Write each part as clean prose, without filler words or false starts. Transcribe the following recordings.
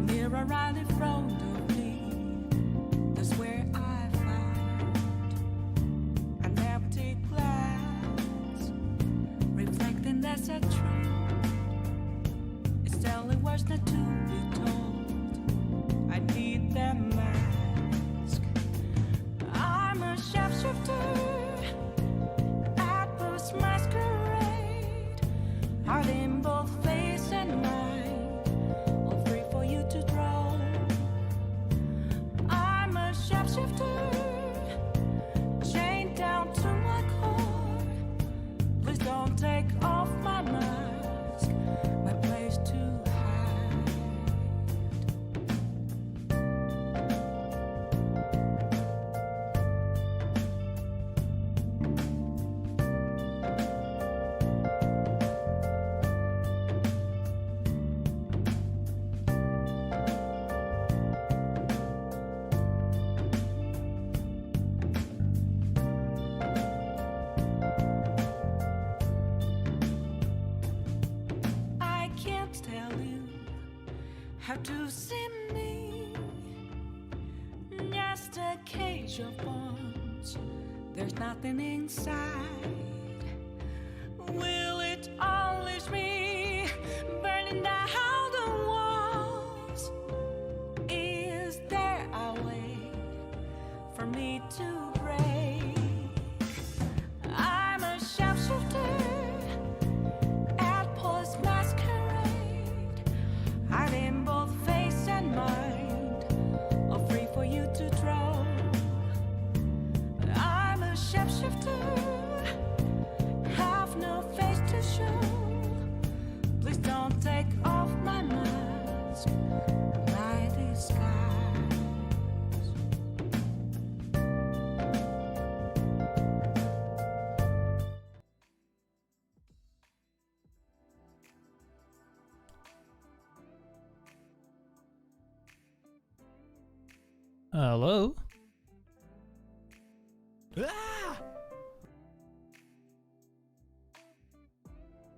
mirror right in front of me. That's where I found an empty glass, reflecting that's a truth. It's telling words not to be told. I need that mask. I'm a shapeshifter at this masquerade, heart in both face and mind, all free for you to draw. I'm a shapeshifter, chained down to my core. Please don't take off my mask, my place to hide. I can't tell you how to see me. Just a cage of bones. There's nothing inside. Will it unleash me, burning down the walls? Is there a way for me to break? I'm a shapeshifter at post masquerade, heart in both face and mind, all free for you to draw. I'm a shapeshifter, have no face to show. Please don't take off my mask, my disguise. Hello?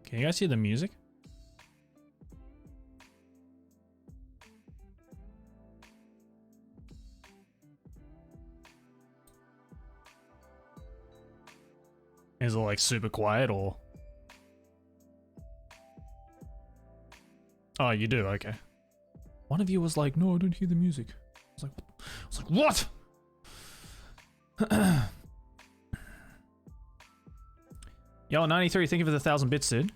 Can you guys hear the music? Is it like super quiet or? Oh, you do? Okay. One of you was like, no, I don't hear the music. I was like, what? Yo, 93, thank you for the 1,000 bits, dude.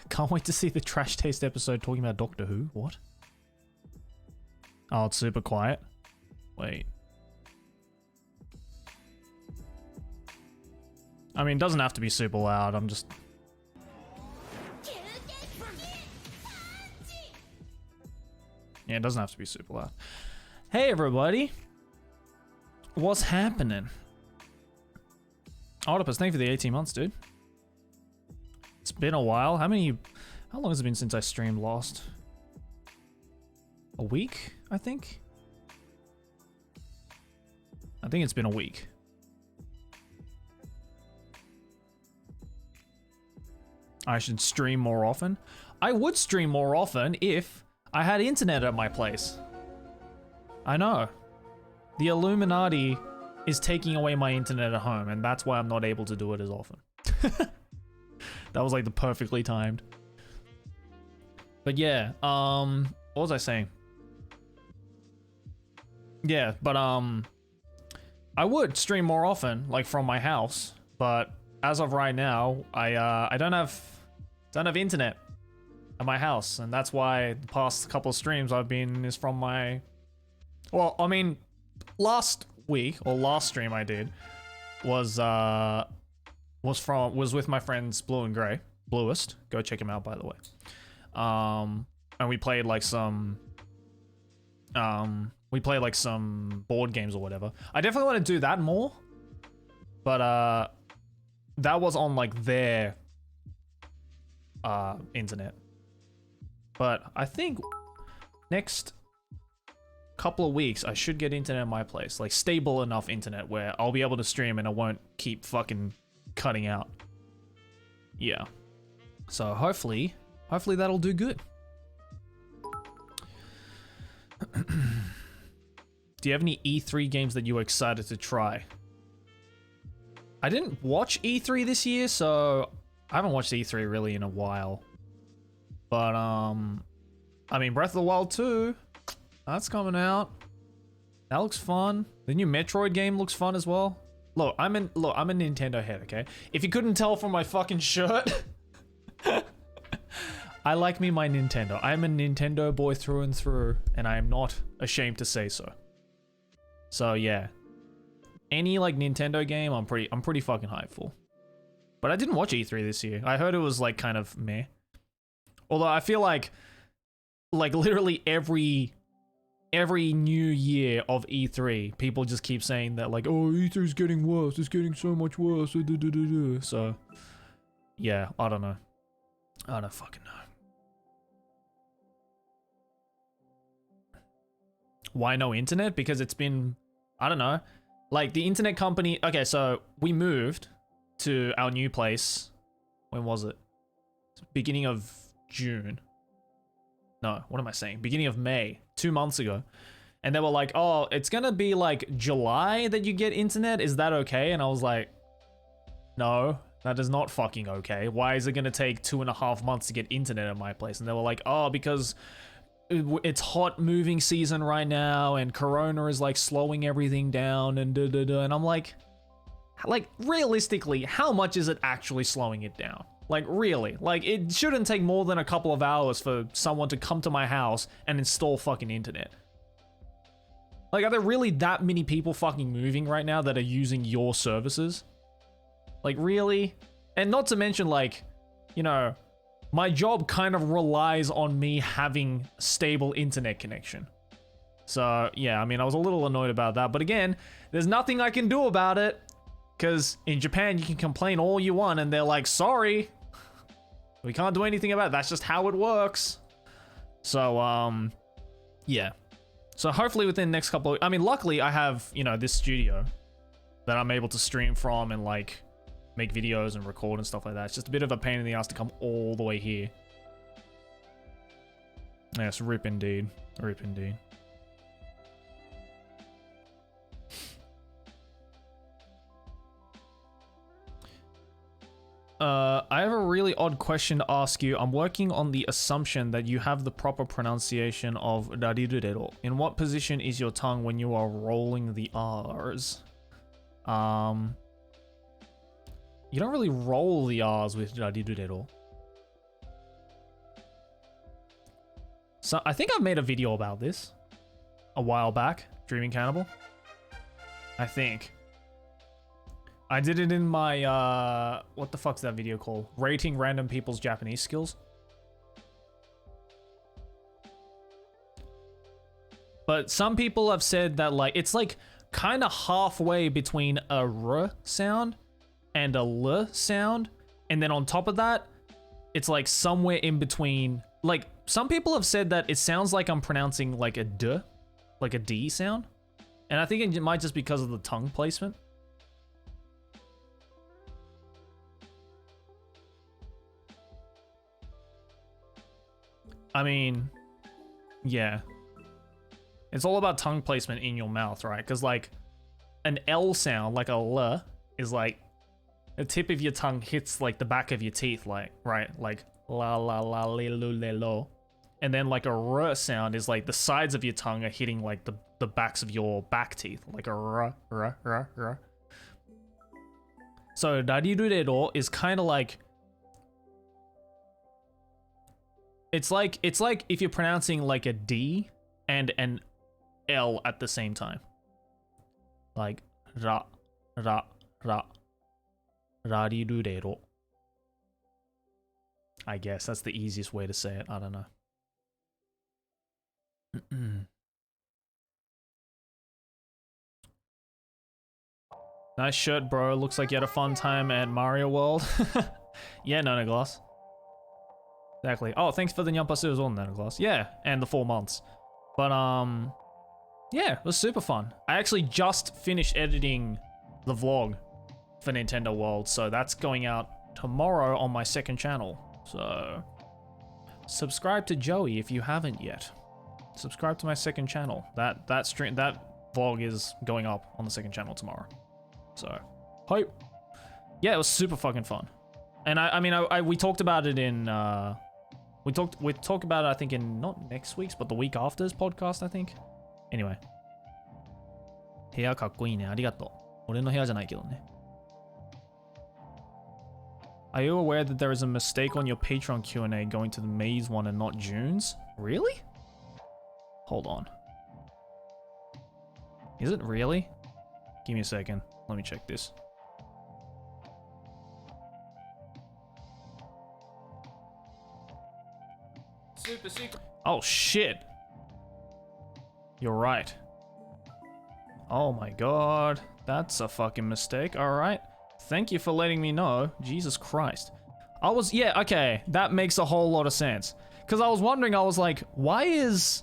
Can't wait to see the Trash Taste episode talking about Doctor Who. What? Oh, it's super quiet. Wait. I mean, it doesn't have to be super loud. I'm just... Yeah, it doesn't have to be super loud. Hey, everybody. What's happening? Octopus, thank you for the 18 months, dude. It's been a while. How long has it been since I streamed last? A week, I think? I think it's been a week. I should stream more often. I would stream more often if I had internet at my place. I know. The Illuminati is taking away my internet at home, and that's why I'm not able to do it as often. That was like the perfectly timed. But yeah, what was I saying? Yeah, but I would stream more often, like from my house, but as of right now, I don't have internet at my house, and that's why the past couple of streams I've been is from my... Well, I mean, last week, or last stream I did, was with my friends Blue and Grey. Bluest. Go check him out, by the way. And we played like some board games or whatever. I definitely want to do that more, but that was on like their internet. But I think next couple of weeks I should get internet at my place, like stable enough internet where I'll be able to stream and I won't keep fucking cutting out. Yeah. So hopefully that'll do good. Do you have any E3 games that you were excited to try? I didn't watch E3 this year, so I haven't watched E3 really in a while. But I mean, Breath of the Wild 2, that's coming out. That looks fun. The new Metroid game looks fun as well. Look, I'm a Nintendo head, okay? If you couldn't tell from my fucking shirt, I like me my Nintendo. I'm a Nintendo boy through and through, and I am not ashamed to say so. So yeah, any like Nintendo game, I'm pretty fucking hyped for. But I didn't watch E3 this year. I heard it was like kind of meh. Although I feel like literally every new year of E3, people just keep saying that like, oh, E3's getting worse. It's getting so much worse. So yeah, I don't know. I don't fucking know. Why no internet? Because it's been, I don't know, like the internet company. Okay, so we moved to our new place. When was it? Beginning of June. No, what am I saying? Beginning of May, 2 months ago. And they were like, oh, it's gonna be like July that you get internet. Is that okay? And I was like, no, that is not fucking okay. Why is it gonna take 2.5 months to get internet at my place? And they were like, oh, because it's hot moving season right now and Corona is like slowing everything down and and I'm like realistically, how much is it actually slowing it down? Like really, like it shouldn't take more than a couple of hours for someone to come to my house and install fucking internet. Like, are there really that many people fucking moving right now that are using your services? Like really? And not to mention like, you know, my job kind of relies on me having stable internet connection. So yeah, I mean, I was a little annoyed about that, but again, there's nothing I can do about it. Because in Japan, you can complain all you want and they're like, sorry, we can't do anything about it. That's just how it works. So, yeah. So hopefully within the next couple of, I mean, luckily I have, you know, this studio that I'm able to stream from and like make videos and record and stuff like that. It's just a bit of a pain in the ass to come all the way here. Yes, rip indeed. Rip indeed. I have a really odd question to ask you. I'm working on the assumption that you have the proper pronunciation of darirurero. In what position is your tongue when you are rolling the R's? You don't really roll the R's with darirurero. So I think I've made a video about this a while back, Dreaming Cannibal. I think. I did it in my, what the fuck's that video called? Rating random people's Japanese skills. But some people have said that like, it's like kind of halfway between a R sound and a L sound. And then on top of that, it's like somewhere in between. Like some people have said that it sounds like I'm pronouncing like a D, like a D sound. And I think it might just be because of the tongue placement. I mean, yeah. It's all about tongue placement in your mouth, right? Because like an L sound, like a L, is like the tip of your tongue hits like the back of your teeth, like, right? Like la la la le lu le lo. And then like a R sound is like the sides of your tongue are hitting like the backs of your back teeth, like a R, R, R, R. So darirurero is kind of like, it's like if you're pronouncing like a D and an L at the same time. Like ra, ra, ra, rarirurero. I guess that's the easiest way to say it. I don't know. Nice shirt, bro. Looks like you had a fun time at Mario World. Yeah, no glass. Exactly. Oh, thanks for the Nyampasu as well, Nanoglass. Yeah, and the 4 months. But, yeah, it was super fun. I actually just finished editing the vlog for Nintendo World, so that's going out tomorrow on my second channel. So, subscribe to Joey if you haven't yet. Subscribe to my second channel. That vlog is going up on the second channel tomorrow. So, hope. Yeah, it was super fucking fun. And I mean, we talked about it in, we talked about it, I think, in not next week's, but the week after's podcast, I think. Anyway. 部屋かっこいいね。ありがとう。俺の部屋じゃないけどね。Are you aware that there is a mistake on your Patreon Q&A going to the May's one and not June's? Really? Hold on. Is it really? Give me a second. Let me check this. Super secret. Oh shit. You're right. Oh my god. That's a fucking mistake. Alright. Thank you for letting me know. Jesus Christ. Yeah, okay. That makes a whole lot of sense. Because I was wondering, I was like, why is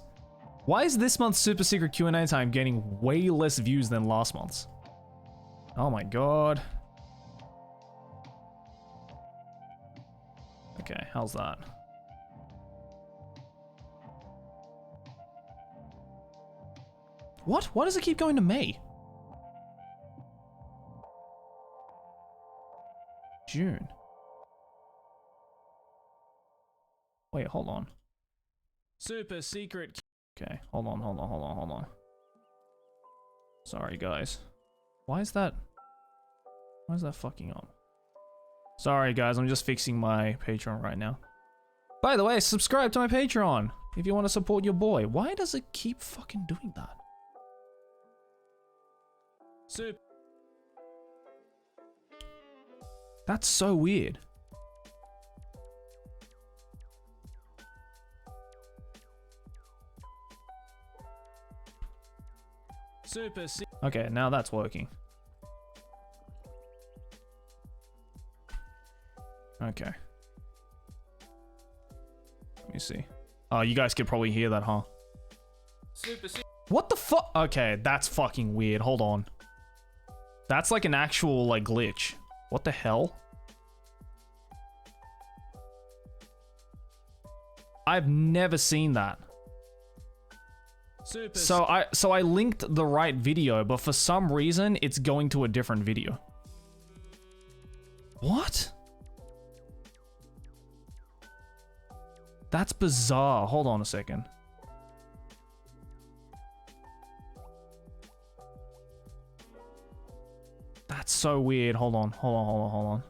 this month's Super Secret Q&A time getting way less views than last month's? Oh my god. Okay, how's that? What? Why does it keep going to May? June. Wait, hold on. Super secret. Okay, hold on. Sorry, guys. Why is that fucking up? Sorry, guys, I'm just fixing my Patreon right now. By the way, subscribe to my Patreon if you want to support your boy. Why does it keep fucking doing that? That's so weird. Okay, now that's working. Okay. Let me see. Oh, you guys could probably hear that, huh? What the fuck? Okay, that's fucking weird. Hold on. That's like an actual, like, glitch. What the hell? I've never seen that. So I linked the right video, but for some reason it's going to a different video. What? That's bizarre. Hold on a second. That's so weird. Hold on.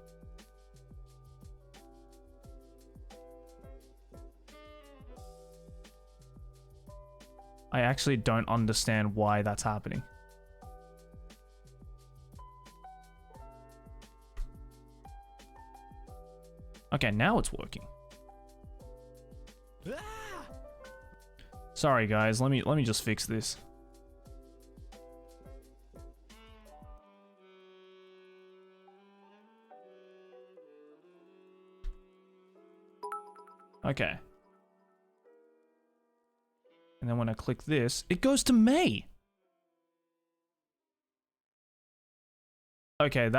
I actually don't understand why that's happening. Okay, now it's working. Sorry guys, let me just fix this. Okay. And then when I click this, it goes to May. Okay,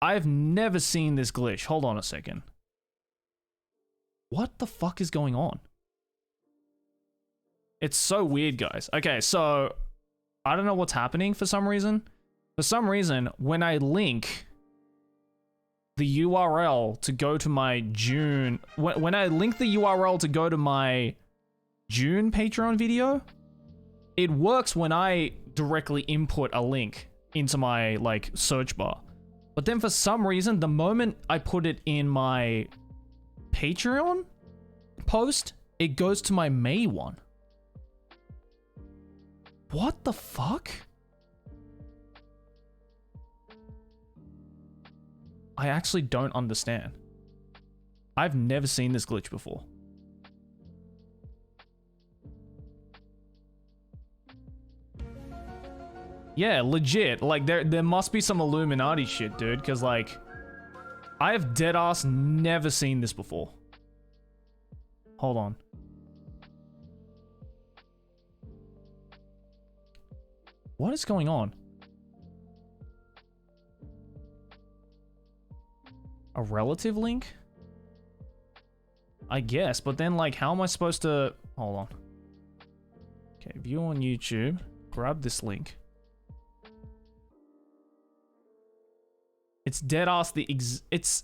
I've never seen this glitch. Hold on a second. What the fuck is going on? It's so weird, guys. Okay, so I don't know what's happening for some reason. For some reason, when I link the URL to go to my June, when I link the URL to go to my June Patreon video, it works when I directly input a link into my like search bar. But then for some reason, the moment I put it in my Patreon post, it goes to my May one. What the fuck? I actually don't understand. I've never seen this glitch before. Yeah, legit. Like, there must be some Illuminati shit, dude. Because, like, I have deadass never seen this before. Hold on. What is going on? A relative link? I guess, but then, like, how am I supposed to... Hold on. Okay, view on YouTube. Grab this link. It's dead ass it's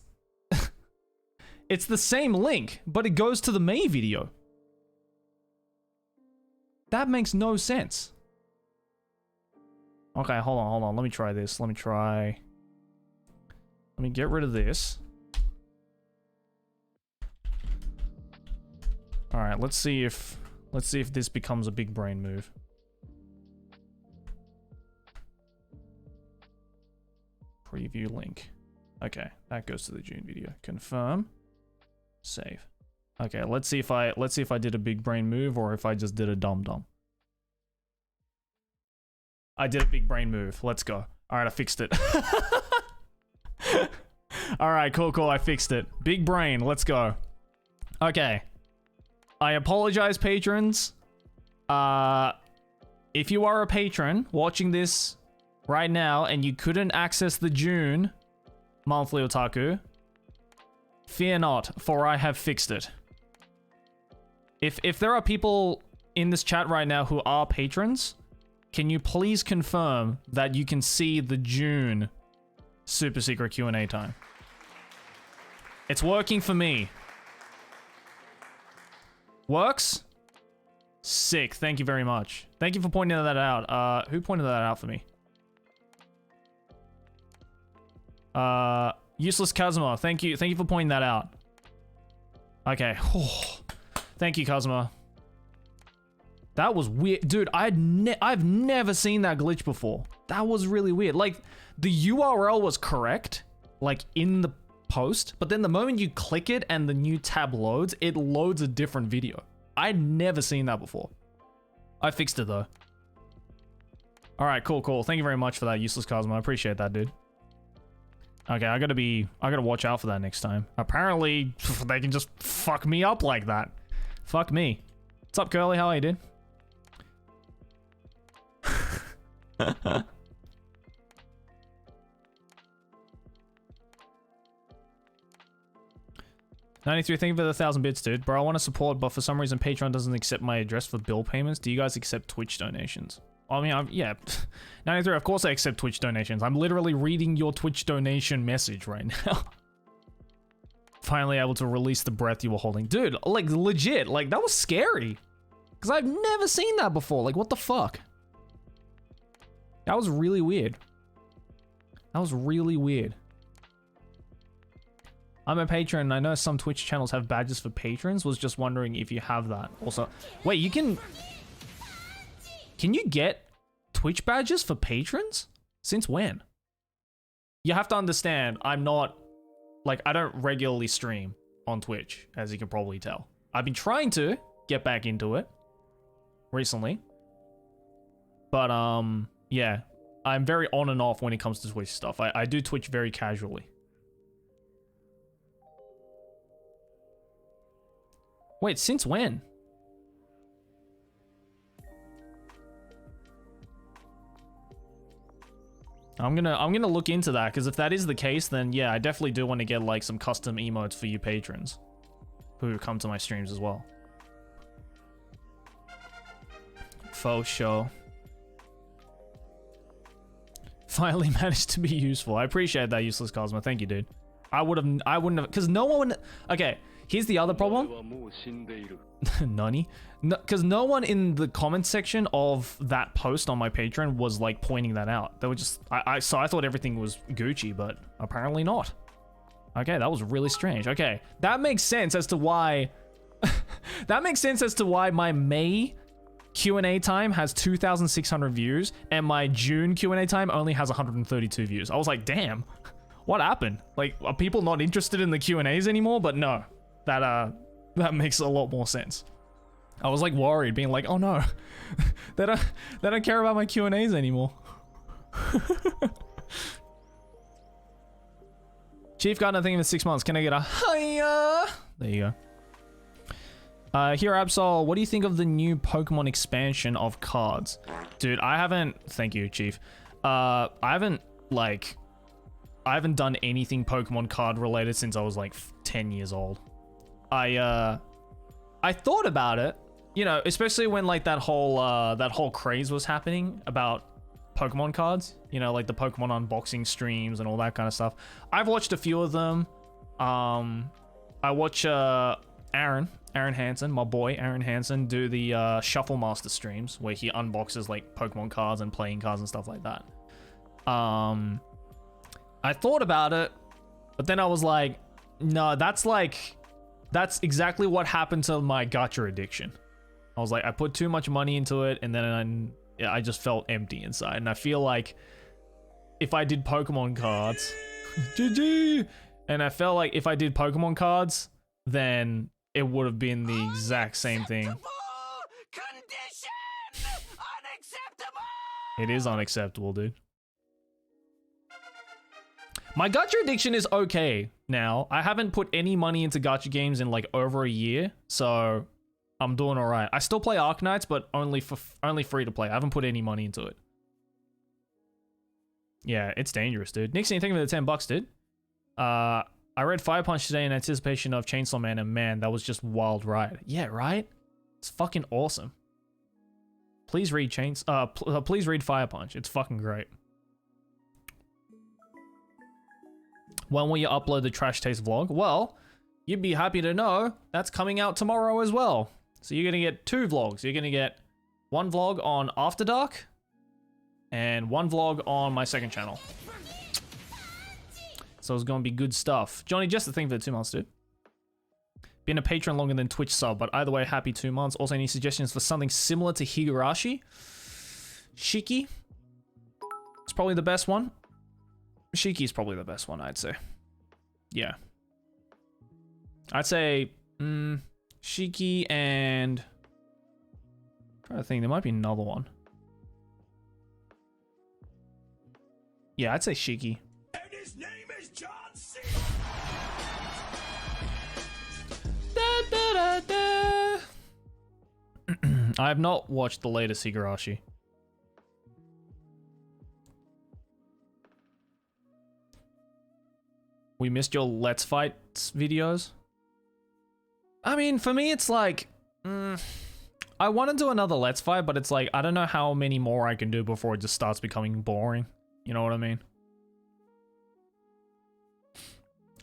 it's the same link, but it goes to the May video. That makes no sense. Okay, hold on. Let me try this. Let me get rid of this. All right, let's see if this becomes a big brain move. Preview link. Okay, that goes to the June video. Confirm. Save. Okay, let's see if I did a big brain move or if I just did a dum-dum. I did a big brain move. Let's go. All right, I fixed it. All right, cool. I fixed it. Big brain. Let's go. Okay. I apologize, patrons. If you are a patron watching this right now and you couldn't access the June monthly otaku, fear not, for I have fixed it. If there are people in this chat right now who are patrons, can you please confirm that you can see the June super secret Q&A time? It's working for me. Works? Sick. Thank you very much. Thank you for pointing that out. Who pointed that out for me? Useless Kazuma. Thank you for pointing that out. Okay. Thank you, Kazuma. That was weird. Dude, I've never seen that glitch before. That was really weird. Like, the URL was correct, like, in the post, but then the moment you click it and the new tab loads, it loads a different video. I'd never seen that before. I fixed it, though. Alright, cool. Thank you very much for that, Useless Kazuma. I appreciate that, dude. Okay, I gotta watch out for that next time. Apparently, they can just fuck me up like that. Fuck me. What's up, Curly? How are you, dude? 93, thank you for the 1,000 bits, dude. Bro, I want to support, but for some reason Patreon doesn't accept my address for bill payments. Do you guys accept Twitch donations? I mean, yeah. 93, of course I accept Twitch donations. I'm literally reading your Twitch donation message right now. Finally able to release the breath you were holding. Dude, like, legit, like, that was scary. Because I've never seen that before. Like, what the fuck? That was really weird. That was really weird. I'm a patron. I know some Twitch channels have badges for patrons. Was just wondering if you have that. Also, wait, you can you get Twitch badges for patrons? Since when? You have to understand, I'm not, like, I don't regularly stream on Twitch, as you can probably tell. I've been trying to get back into it recently. But, yeah, I'm very on and off when it comes to Twitch stuff. I do Twitch very casually. Wait, since when? I'm gonna look into that, because if that is the case, then yeah, I definitely do want to get like some custom emotes for you patrons who come to my streams as well. Faux show. Finally managed to be useful. I appreciate that, Useless Cosmo. Thank you, dude. I wouldn't have, because no one. Okay, here's the other problem. Nani? Because no one in the comment section of that post on my Patreon was like pointing that out. They were just, so I thought everything was Gucci, but apparently not. Okay, that was really strange. Okay, that makes sense as to why. That makes sense as to why my May Q&A time has 2,600 views and my June Q&A time only has 132 views. I was like, damn, what happened? Like, are people not interested in the Q&As anymore? But no, that makes a lot more sense. I was like worried, being like, oh no, they don't care about my Q&As anymore. Chief got nothing in 6 months. Can I get a hiya? There you go. Here, Absol, what do you think of the new Pokemon expansion of cards? Dude, I haven't, thank you, Chief. I haven't done anything Pokemon card related since I was like 10 years old. I thought about it. you know, especially when like that whole craze was happening about Pokemon cards, you know, like the Pokemon unboxing streams and all that kind of stuff. I've watched a few of them. I watch Aaron Hansen, my boy Aaron Hansen, do the Shuffle Master streams where he unboxes like Pokemon cards and playing cards and stuff like that. I thought about it, but then I was like, no, that's exactly what happened to my gacha addiction. I was like, I put too much money into it, and then I just felt empty inside. And I feel like if I did Pokemon cards, GG, and I felt like if I did Pokemon cards, then it would have been the exact same thing. Condition! Unacceptable! It is unacceptable, dude. My gacha addiction is okay now. I haven't put any money into gacha games in like over a year, so I'm doing all right. I still play Arknights, but only free to play. I haven't put any money into it. Yeah, it's dangerous, dude. Nixon, thank you for the $10, dude. I read Fire Punch today in anticipation of Chainsaw Man, and man, that was just wild ride. Yeah, right? It's fucking awesome. Please read please read Fire Punch. It's fucking great. When will you upload the Trash Taste vlog? Well, you'd be happy to know that's coming out tomorrow as well. So you're gonna get 2 vlogs. You're gonna get 1 vlog on After Dark and 1 vlog on my second channel. So it's gonna be good stuff. Johnny, just the thing for the 2 months, dude. Been a patron longer than Twitch sub, but either way, happy 2 months. Also, any suggestions for something similar to Higurashi? Shiki? It's probably the best one. Shiki's probably the best one, I'd say. Yeah. I'd say Shiki and... I'm trying to think, there might be another one. Yeah, I'd say Shiki. And his name is John C. Da, da, da, da. I have not watched the latest Higurashi. We missed your Let's Fights videos. I mean, for me, it's like, I want to do another Let's Fight, but it's like, I don't know how many more I can do before it just starts becoming boring. You know what I mean?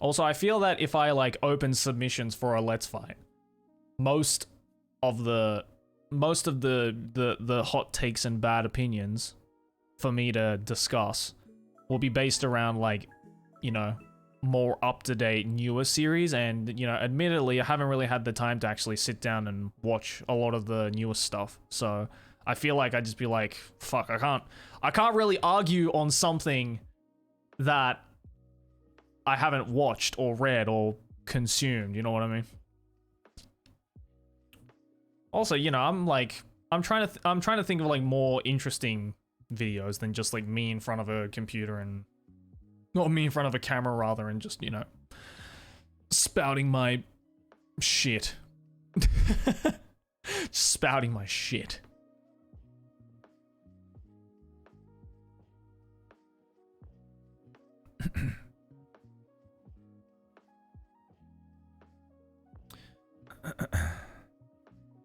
Also, I feel that if I like open submissions for a Let's Fight, most of the hot takes and bad opinions for me to discuss will be based around like, you know, more up-to-date newer series, and you know, admittedly I haven't really had the time to actually sit down and watch a lot of the newest stuff, so I feel like I'd just be like, fuck, I can't really argue on something that I haven't watched or read or consumed, you know what I mean? Also, you know, I'm trying to think of like more interesting videos than just like me in front of a computer and not me in front of a camera, rather, and just, you know, spouting my shit. Just spouting my shit.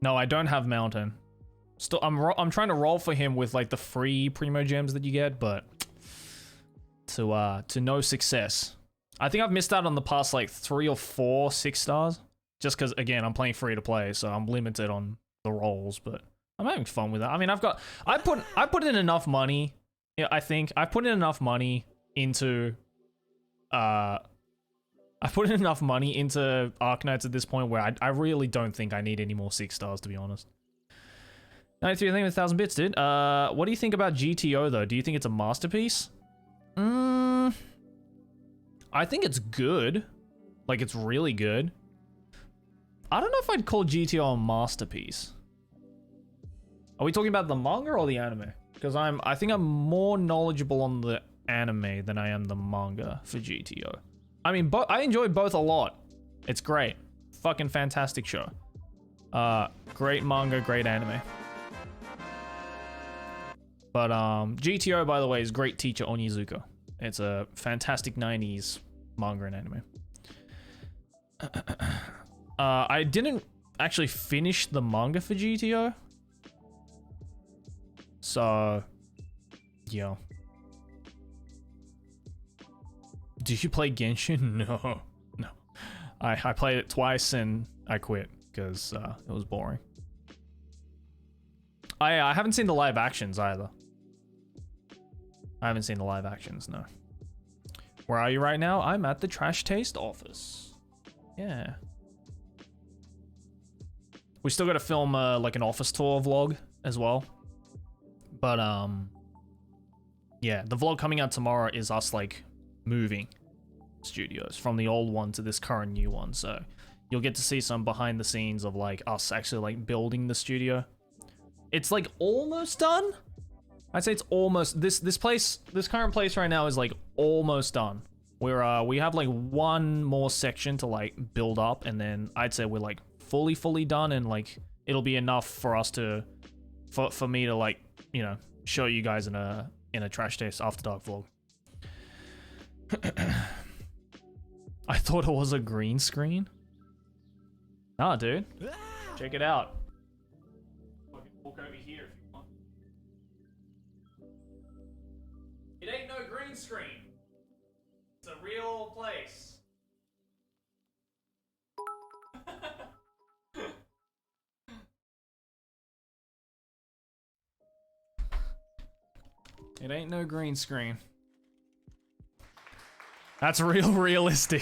No, I don't have Mountain. Still, I'm trying to roll for him with like the free Primo Gems that you get, but to no success. I think I've missed out on the past like 3 or 4 6 stars, just because again I'm playing free to play, so I'm limited on the rolls. But I'm having fun with it. I mean, I put in enough money. Yeah, I think I put in enough money into Arknights at this point where I really don't think I need any more 6 stars, to be honest. 93, I think 1,000 bits, dude. What do you think about GTO though? Do you think it's a masterpiece? I think it's good. Like, it's really good. I don't know if I'd call GTO a masterpiece. Are we talking about the manga or the anime? Because I think I'm more knowledgeable on the anime than I am the manga for GTO. I mean, I enjoy both a lot. It's great. Fucking fantastic show. Great manga, great anime. But GTO, by the way, is Great Teacher Onizuka. It's a fantastic 90s manga and anime. I actually finished the manga for GTO. So, yeah. Did you play Genshin? No. No. I played it twice and I quit because it was boring. I haven't seen the live actions either. I haven't seen the live actions, no. Where are you right now? I'm at the Trash Taste office. Yeah. We still got to film like an office tour vlog as well. But yeah, the vlog coming out tomorrow is us like moving studios from the old one to this current new one. So you'll get to see some behind the scenes of like us actually like building the studio. It's like almost done. I'd say it's almost this current place right now is like almost done. We have like one more section to like build up, and then I'd say we're like fully done, and like it'll be enough for us to for me to like, you know, show you guys in a Trash Taste After Dark vlog. I thought it was a green screen. Nah, dude. Check it out. Walk over here if you want. It ain't no green screen. It's a real place. It ain't no green screen. That's real realistic.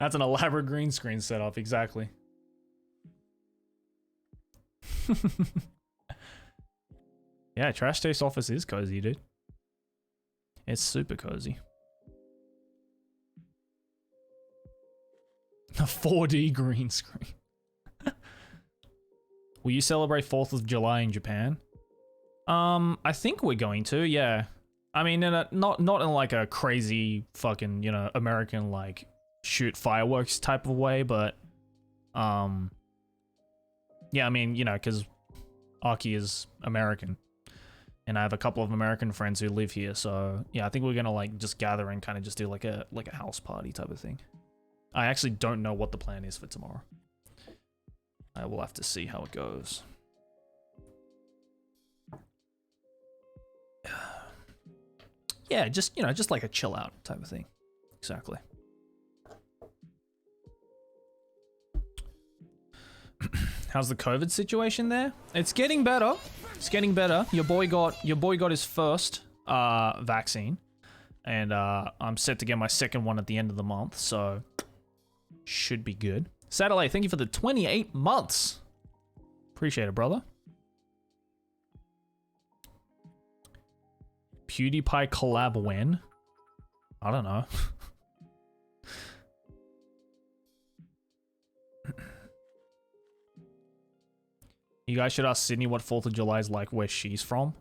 That's an elaborate green screen setup, exactly. Yeah, Trash Taste office is cozy, dude. It's super cozy. A 4D green screen. Will you celebrate 4th of July in Japan? I think we're going to, yeah. I mean, not in like a crazy fucking, you know, American like shoot fireworks type of way, but yeah, I mean, you know, because Aki is American, and I have a couple of American friends who live here, so yeah, I think we're gonna like just gather and kind of just do like a house party type of thing. I actually don't know what the plan is for tomorrow. I will have to see how it goes. Yeah, just, you know, just like a chill out type of thing. Exactly. How's the COVID situation there? It's getting better. It's getting better. Your boy got his first vaccine, and I'm set to get my second one at the end of the month, so should be good. Satellite, thank you for the 28 months. Appreciate it, brother. PewDiePie collab when? I don't know. You guys should ask Sydney what 4th of July is like where she's from.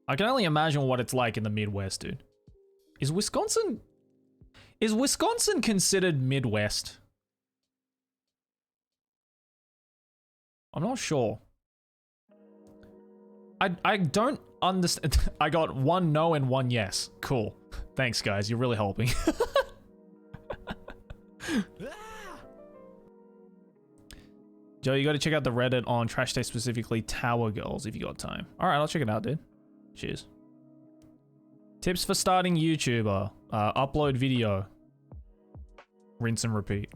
I can only imagine what it's like in the Midwest, dude. Is Wisconsin considered Midwest? I'm not sure. I don't understand. I got one no and one yes. Cool. Thanks, guys. You're really helping. Joe, you got to check out the Reddit on Trash Day, specifically Tower Girls, if you got time. All right, I'll check it out, dude. Cheers. Tips for starting YouTuber. Upload video. Rinse and repeat.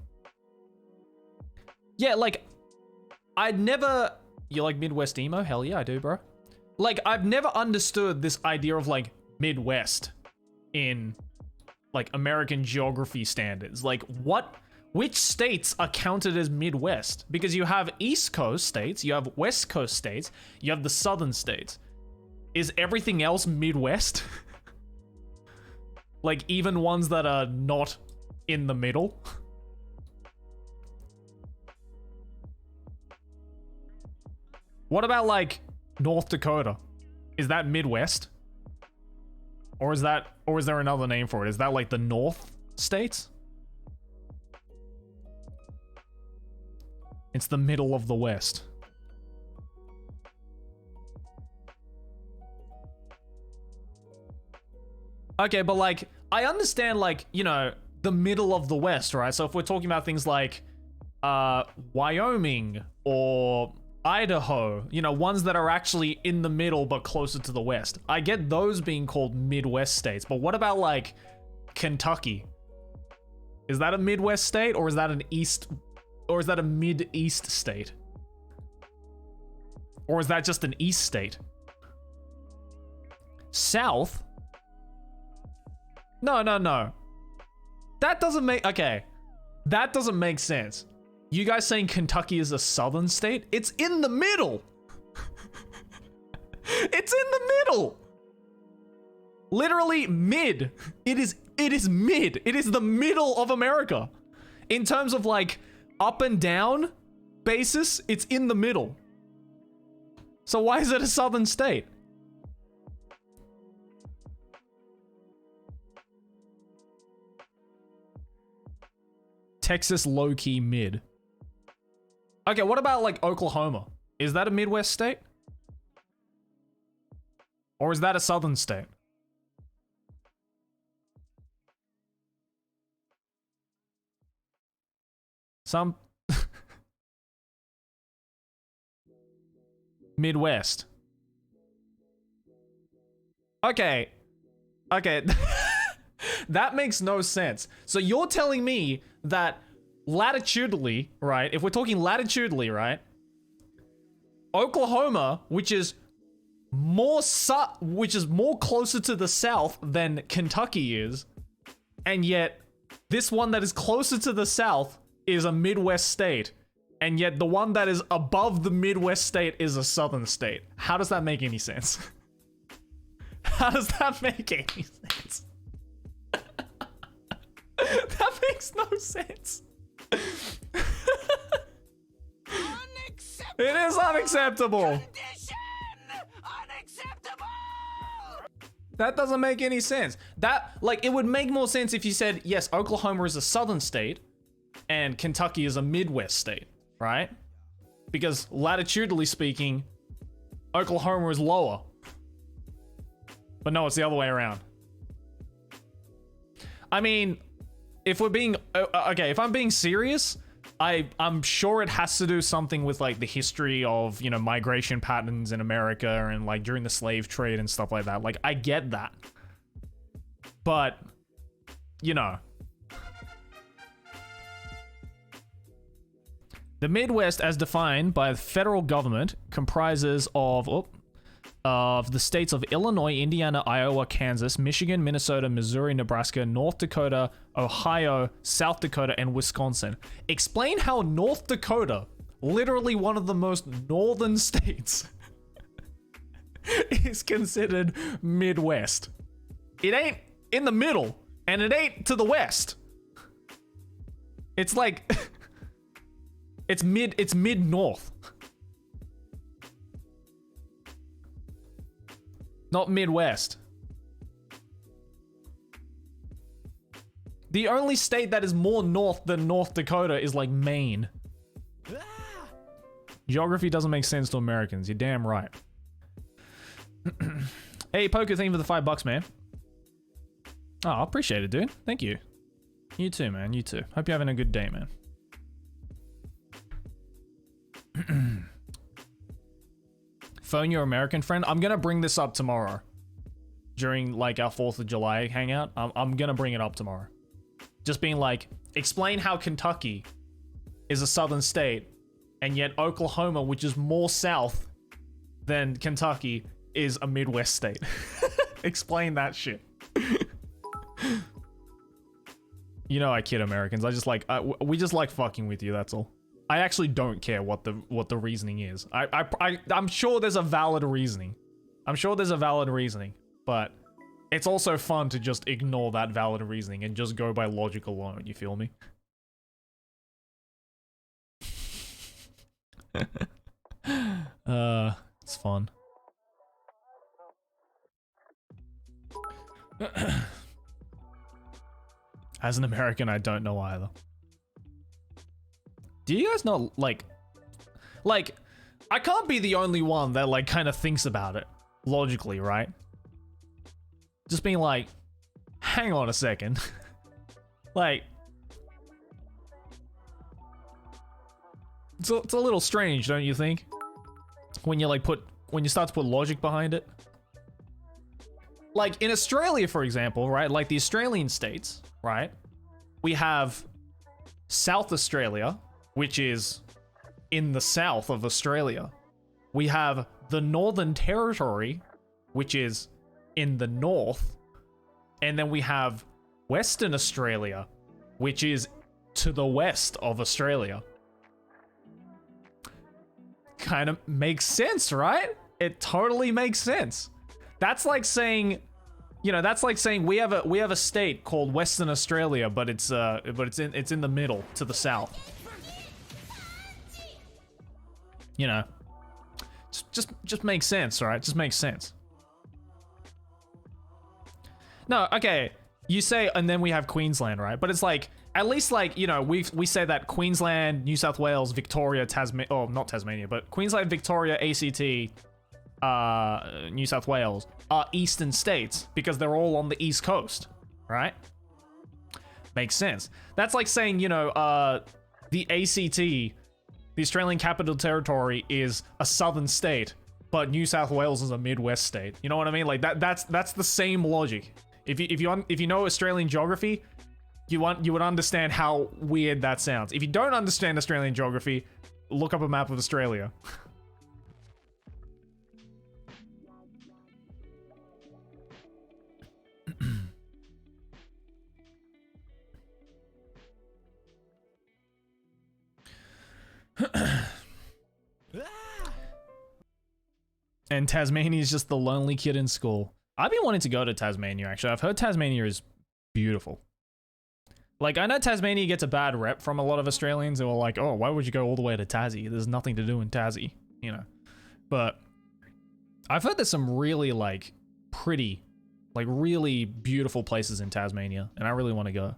Yeah, like, I'd never... You like Midwest emo? Hell yeah, I do, bro. Like, I've never understood this idea of, like, Midwest in, like, American geography standards. Like, what... Which states are counted as Midwest? Because you have East Coast states, you have West Coast states, you have the Southern states. Is everything else Midwest? Like, even ones that are not in the middle? What about, like, North Dakota? Is that Midwest? Or is there another name for it? Is that, like, the North states? It's the middle of the West. Okay, but like, I understand, like, you know, the middle of the West, right? So if we're talking about things like Wyoming or Idaho, you know, ones that are actually in the middle but closer to the West, I get those being called Midwest states. But what about like Kentucky? Is that a Midwest state, or is that an East, or is that a Mid-East state? Or is that just an East state? South? No. That doesn't make... Okay. That doesn't make sense. You guys saying Kentucky is a southern state? It's in the middle! It's in the middle! Literally mid. It is mid. It is the middle of America. In terms of like up and down basis, it's in the middle. So why is it a southern state? Texas low-key mid. Okay, what about like Oklahoma? Is that a Midwest state? Or is that a southern state? Some Midwest. Okay. That makes no sense. So you're telling me that latitudinally, right? If we're talking latitudinally, right? Oklahoma, which is more closer to the south than Kentucky is, and yet this one that is closer to the south is a Midwest state, and yet the one that is above the Midwest state is a southern state. How does that make any sense? How does that make any sense? That makes no sense. It is unacceptable. Unacceptable! That doesn't make any sense. That, like, it would make more sense if you said, yes, Oklahoma is a southern state and Kentucky is a Midwest state, right? Because latitudinally speaking, Oklahoma is lower. But no, it's the other way around. I mean, if we're being, okay, if I'm being serious, I'm sure it has to do something with like the history of, you know, migration patterns in America and like during the slave trade and stuff like that. Like, I get that. But, you know. The Midwest, as defined by the federal government, comprises of the states of Illinois, Indiana, Iowa, Kansas, Michigan, Minnesota, Missouri, Nebraska, North Dakota, Ohio, South Dakota, and Wisconsin. Explain how North Dakota, literally one of the most northern states, is considered Midwest. It ain't in the middle, and it ain't to the west. It's like... it's mid-north. Not Midwest. The only state that is more north than North Dakota is like Maine. Geography doesn't make sense to Americans. You're damn right. Hey, poker theme for the $5, man. Oh, I appreciate it, dude. Thank you. You too, man. You too. Hope you're having a good day, man. Phone your American friend. I'm gonna bring this up tomorrow during like our 4th of July hangout. I'm gonna bring it up tomorrow. Just being like, explain how Kentucky is a southern state and yet Oklahoma, which is more south than Kentucky, is a Midwest state. Explain that shit. You know I kid Americans. I just like we just like fucking with you, that's all. I actually don't care what the reasoning is. I'm sure there's a valid reasoning. But it's also fun to just ignore that valid reasoning and just go by logic alone, you feel me? It's fun. As an American, I don't know either. Do you guys know, like, I can't be the only one that, like, kind of thinks about it logically, right? Just being like, hang on a second. Like, it's a little strange, don't you think? When you when you start to put logic behind it. Like in Australia, for example, right? Like the Australian states, right? We have South Australia, which is in the south of Australia. We have the Northern Territory, which is in the north. And then we have Western Australia, which is to the west of Australia. Kind of makes sense, right? It totally makes sense. That's like saying, you know, that's like saying we have a state called Western Australia, but it's in the middle to the south. You know, just makes sense, right? Just makes sense. No, okay. You say, and then we have Queensland, right? But it's like, at least like, you know, we say that Queensland, New South Wales, Victoria, Tasmania, oh, not Tasmania, but Queensland, Victoria, ACT, New South Wales are eastern states because they're all on the east coast, right? Makes sense. That's like saying, you know, the ACT, the Australian Capital Territory, is a southern state, but New South Wales is a Midwest state. You know what I mean? Like that's the same logic. If you know Australian geography, you would understand how weird that sounds. If you don't understand Australian geography, look up a map of Australia. And Tasmania is just the lonely kid in school. I've been wanting to go to Tasmania, actually. I've heard Tasmania is beautiful. Like, I know Tasmania gets a bad rep from a lot of Australians who are like, oh, why would you go all the way to Tassie? There's nothing to do in Tassie, you know. But I've heard there's some really, like, pretty, like, really beautiful places in Tasmania, and I really want to go.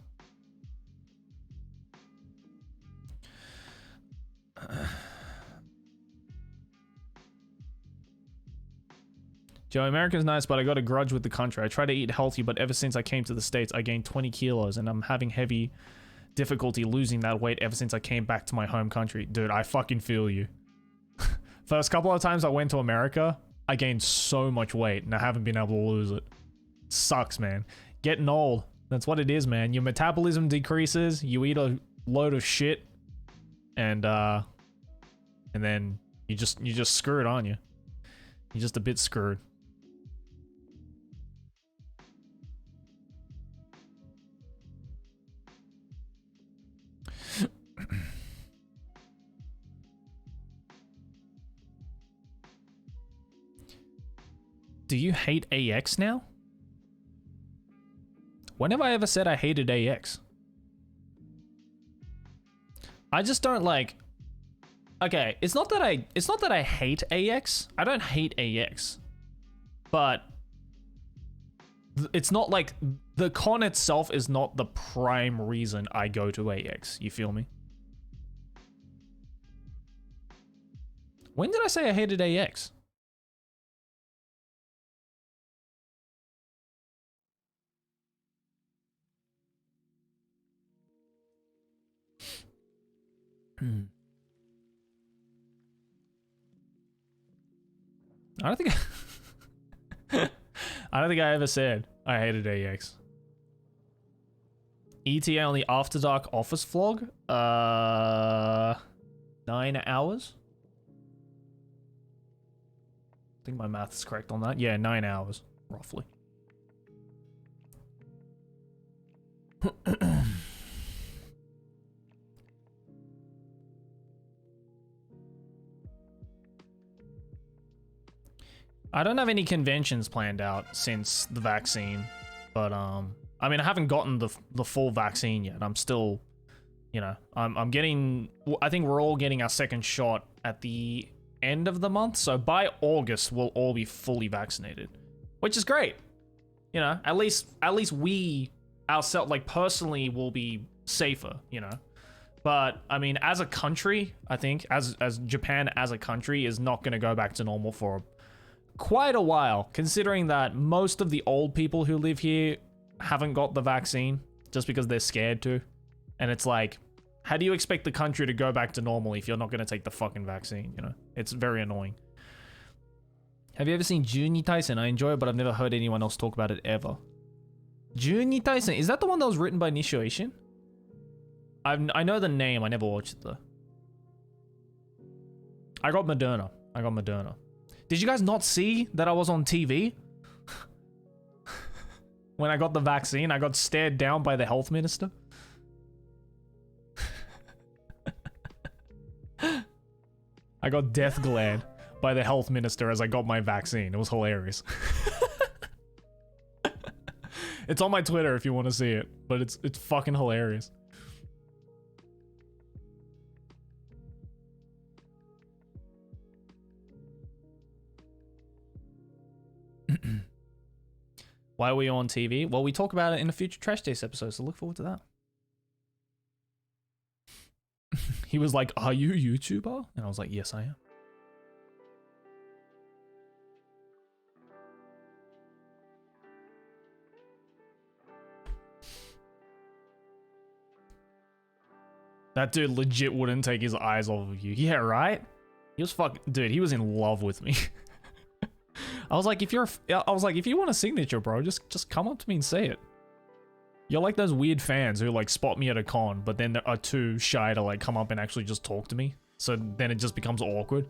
Joe, America's nice, but I got a grudge with the country. I try to eat healthy, but ever since I came to the States, I gained 20 kilos, and I'm having heavy difficulty losing that weight ever since I came back to my home country. Dude, I fucking feel you. First couple of times I went to America, I gained so much weight, and I haven't been able to lose it. Sucks, man. Getting old. That's what it is, man. Your metabolism decreases, you eat a load of shit, and then you just screwed, aren't you? You're just a bit screwed. Do you hate AX now? When have I ever said I hated AX? I just don't like... Okay, it's not that I hate AX. I don't hate AX. But it's not like the con itself is not the prime reason I go to AX. You feel me? When did I say I hated AX? I don't think I don't think I ever said I hated AX. ETA on the After Dark office vlog? 9 hours? I think my math is correct on that. Yeah, 9 hours, roughly. I don't have any conventions planned out since the vaccine, but I mean, I haven't gotten the full vaccine yet. I'm still, you know, I'm getting. I think we're all getting our second shot at the end of the month, so by August we'll all be fully vaccinated, which is great. You know, at least we ourselves, like personally, will be safer. You know, but I mean, as a country, I think as Japan as a country is not going to go back to normal for quite a while, considering that most of the old people who live here haven't got the vaccine. just because they're scared to. And it's like, how do you expect the country to go back to normal if you're not going to take the fucking vaccine, you know? It's very annoying. Have you ever seen Junior Tyson? I enjoy it, but I've never heard anyone else talk about it ever. Junior Tyson, is that the one that was written by Nishio Ishin? I know the name, I never watched it though. I got Moderna. Did you guys not see that I was on TV? When I got the vaccine, I got stared down by the health minister. I got death glared by the health minister as I got my vaccine. It was hilarious. It's on my Twitter if you want to see it, but it's fucking hilarious. Why are we on TV? Well, we talk about it in a future Trash Taste episode, so look forward to that. He was like, "Are you a YouTuber?" And I was like, "Yes, I am." That dude legit wouldn't take his eyes off of you. Yeah, right? He was dude, he was in love with me. I was like, if you want a signature, bro, just come up to me and say it. You're like those weird fans who like spot me at a con, but then are too shy to like come up and actually just talk to me. So then it just becomes awkward.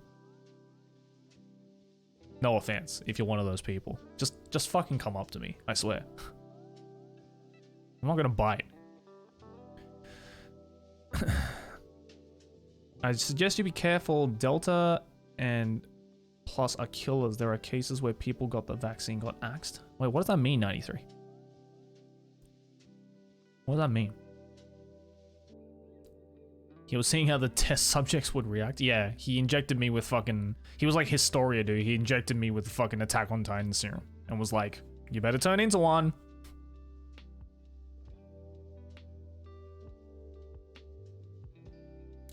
No offense, if you're one of those people. Just fucking come up to me, I swear. I'm not gonna bite. I suggest you be careful. Delta and plus are killers. There are cases where people got the vaccine, got axed. Wait, what does that mean, 93? What does that mean? He was seeing how the test subjects would react. Yeah, he injected me with fucking... He was like Historia, dude. He injected me with fucking Attack on Titan serum. And was like, you better turn into one.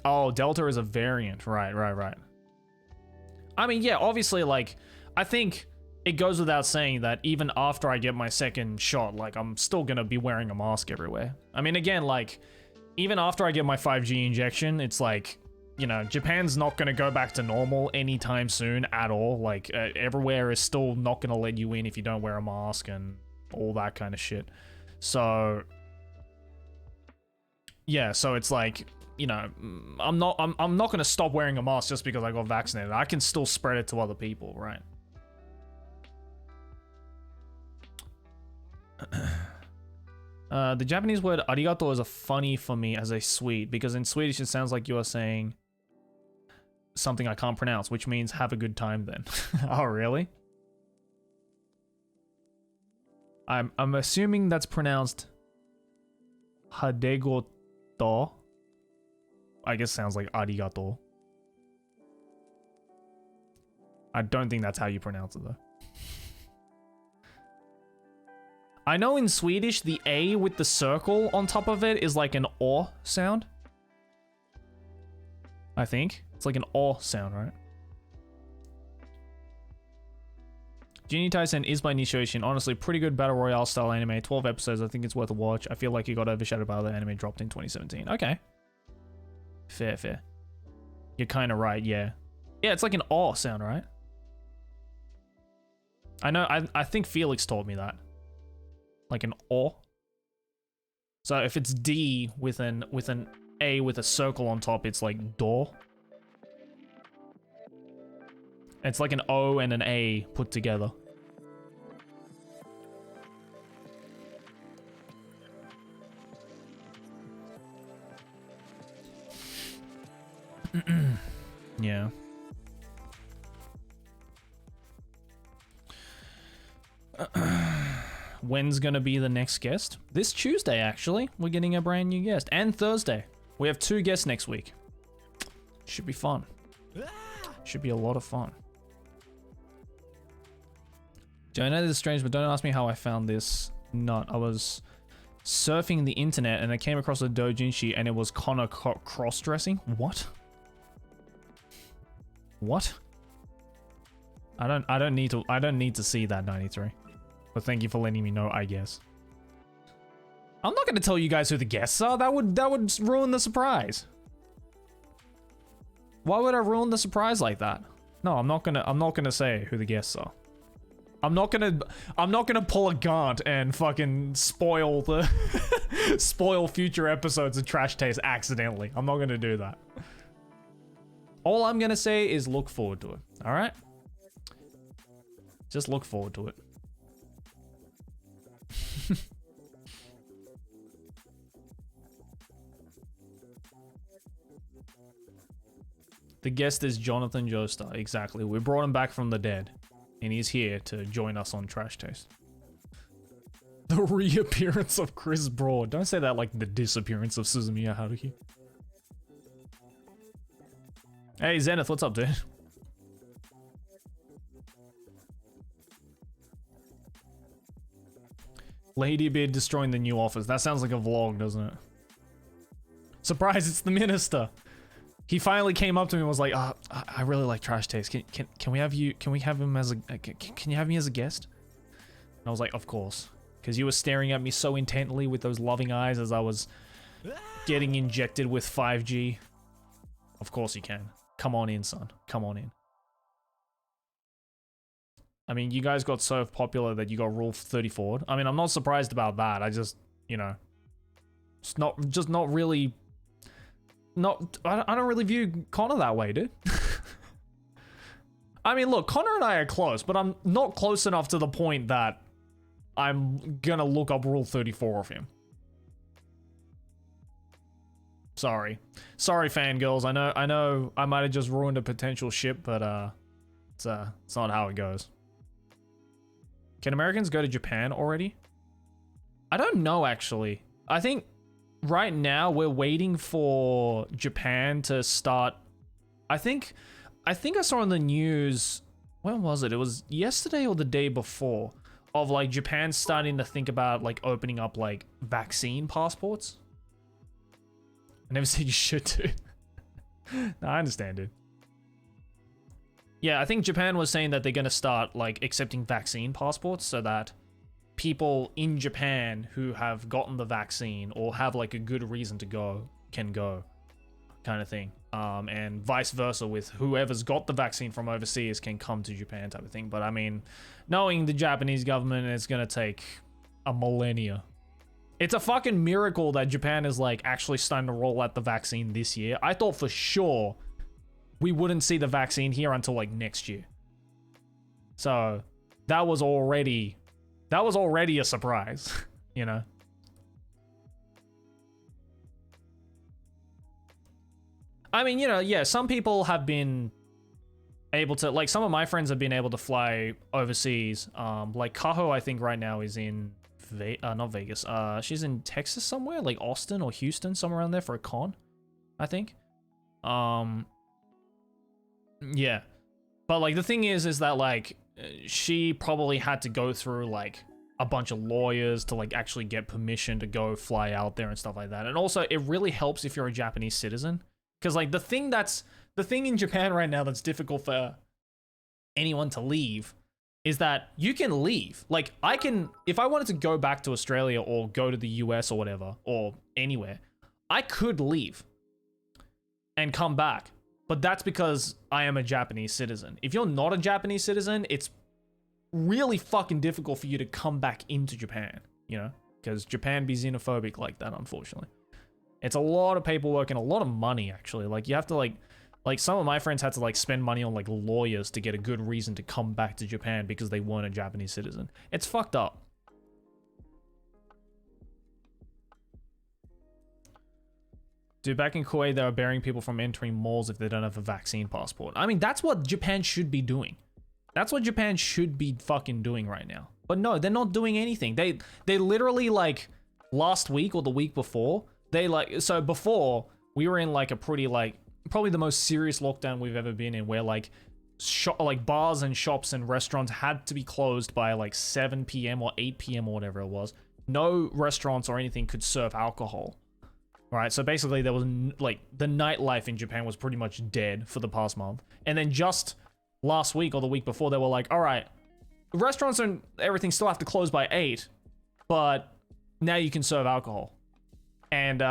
Oh, Delta is a variant. Right. I mean, yeah, obviously, like, I think it goes without saying that even after I get my second shot, like, I'm still gonna be wearing a mask everywhere. I mean, again, like, even after I get my 5G injection, it's like, you know, Japan's not gonna go back to normal anytime soon at all. Like, everywhere is still not gonna let you in if you don't wear a mask and all that kind of shit. So, yeah, so it's like, you know, I'm not gonna stop wearing a mask just because I got vaccinated. I can still spread it to other people, right? The Japanese word arigato is a funny for me as a sweet, because in Swedish it sounds like you are saying something I can't pronounce, which means have a good time then. Oh, really? I'm assuming that's pronounced hadegoto. I guess sounds like arigato. I don't think that's how you pronounce it though. I know in Swedish, the A with the circle on top of it is like an O sound. I think. It's like an O sound, right? Junior Tyson is by Nishio Ishin. Honestly, pretty good battle royale style anime. 12 episodes. I think it's worth a watch. I feel like it got overshadowed by other anime dropped in 2017. Okay. Fair. You're kind of right, yeah. Yeah, it's like an O sound, right? I know, I think Felix taught me that. Like an O. So if it's D with an A with a circle on top, it's like do. It's like an O and an A put together. Yeah. When's gonna be the next guest? This Tuesday, actually. We're getting a brand new guest. And Thursday. We have 2 guests next week. Should be fun. Should be a lot of fun. I know this is strange, but don't ask me how I found this nut. I was surfing the internet and I came across a doujinshi and it was Connor cross-dressing. What? What? I don't need to see that, 93. But thank you for letting me know, I guess. I'm not gonna tell you guys who the guests are. That would ruin the surprise. Why would I ruin the surprise like that? No, I'm not gonna say who the guests are. I'm not gonna pull a Gaunt and fucking spoil the spoil future episodes of Trash Taste accidentally. I'm not gonna do that. All I'm gonna say is look forward to it. All right? Just look forward to it. The guest is Jonathan Joestar. Exactly. We brought him back from the dead. And he's here to join us on Trash Taste. The reappearance of Chris Broad. Don't say that like the disappearance of Suzumiya Haruhi. Hey, Zenith, what's up, dude? Ladybeard destroying the new office. That sounds like a vlog, doesn't it? Surprise, it's the minister. He finally came up to me and was like, I really like Trash Taste. Can we have him as a, can you have me as a guest? And I was like, of course. Because you were staring at me so intently with those loving eyes as I was getting injected with 5G. Of course you can. Come on in, son. Come on in. I mean, you guys got so popular that you got Rule 34. I mean, I'm not surprised about that. I just, you know, it's not really... I don't really view Connor that way, dude. I mean, look, Connor and I are close, but I'm not close enough to the point that I'm gonna look up Rule 34 of him. Sorry, fangirls. I know, I might have just ruined a potential ship, but it's not how it goes. Can Americans go to Japan already? I don't know, actually. I think right now we're waiting for Japan to start. I think I saw on the news, when was it? It was yesterday or the day before, of like Japan starting to think about like opening up like vaccine passports. I never said you should do. No, I understand, dude. Yeah, I think Japan was saying that they're gonna start like accepting vaccine passports so that people in Japan who have gotten the vaccine or have like a good reason to go can go, kind of thing. And vice versa with whoever's got the vaccine from overseas can come to Japan, type of thing. But I mean, knowing the Japanese government, it's gonna take a millennia. It's a fucking miracle that Japan is like actually starting to roll out the vaccine this year. I thought for sure we wouldn't see the vaccine here until like next year. So that was already a surprise, you know? I mean, you know, yeah, some people have been able to, like, some of my friends have been able to fly overseas. Like, Kaho, I think, right now is in, not Vegas. She's in Texas somewhere, like Austin or Houston, somewhere around there for a con, I think. Yeah. But, like, the thing is that, like, she probably had to go through like a bunch of lawyers to like actually get permission to go fly out there and stuff like that. And also it really helps if you're a Japanese citizen, because like the thing in Japan right now that's difficult for anyone to leave is that you can leave. Like I can, if I wanted to go back to Australia or go to the US or whatever, or anywhere, I could leave and come back. But that's because I am a Japanese citizen. If you're not a Japanese citizen, it's really fucking difficult for you to come back into Japan, you know? Because Japan be xenophobic like that, unfortunately. It's a lot of paperwork and a lot of money, actually. Like, you have to, like some of my friends had to, like, spend money on, like, lawyers to get a good reason to come back to Japan because they weren't a Japanese citizen. It's fucked up. Dude, back in Kuwait, they were barring people from entering malls if they don't have a vaccine passport. I mean, that's what Japan should be doing. That's what Japan should be fucking doing right now. But no, they're not doing anything. They literally, like, last week or the week before, so before, we were in, like, a pretty, like, probably the most serious lockdown we've ever been in, where, like, bars and shops and restaurants had to be closed by, like, 7 p.m. or 8 p.m. or whatever it was. No restaurants or anything could serve alcohol. Right, so basically there was, like, the nightlife in Japan was pretty much dead for the past month. And then just last week or the week before, they were like, all right, restaurants and everything still have to close by 8, but now you can serve alcohol. And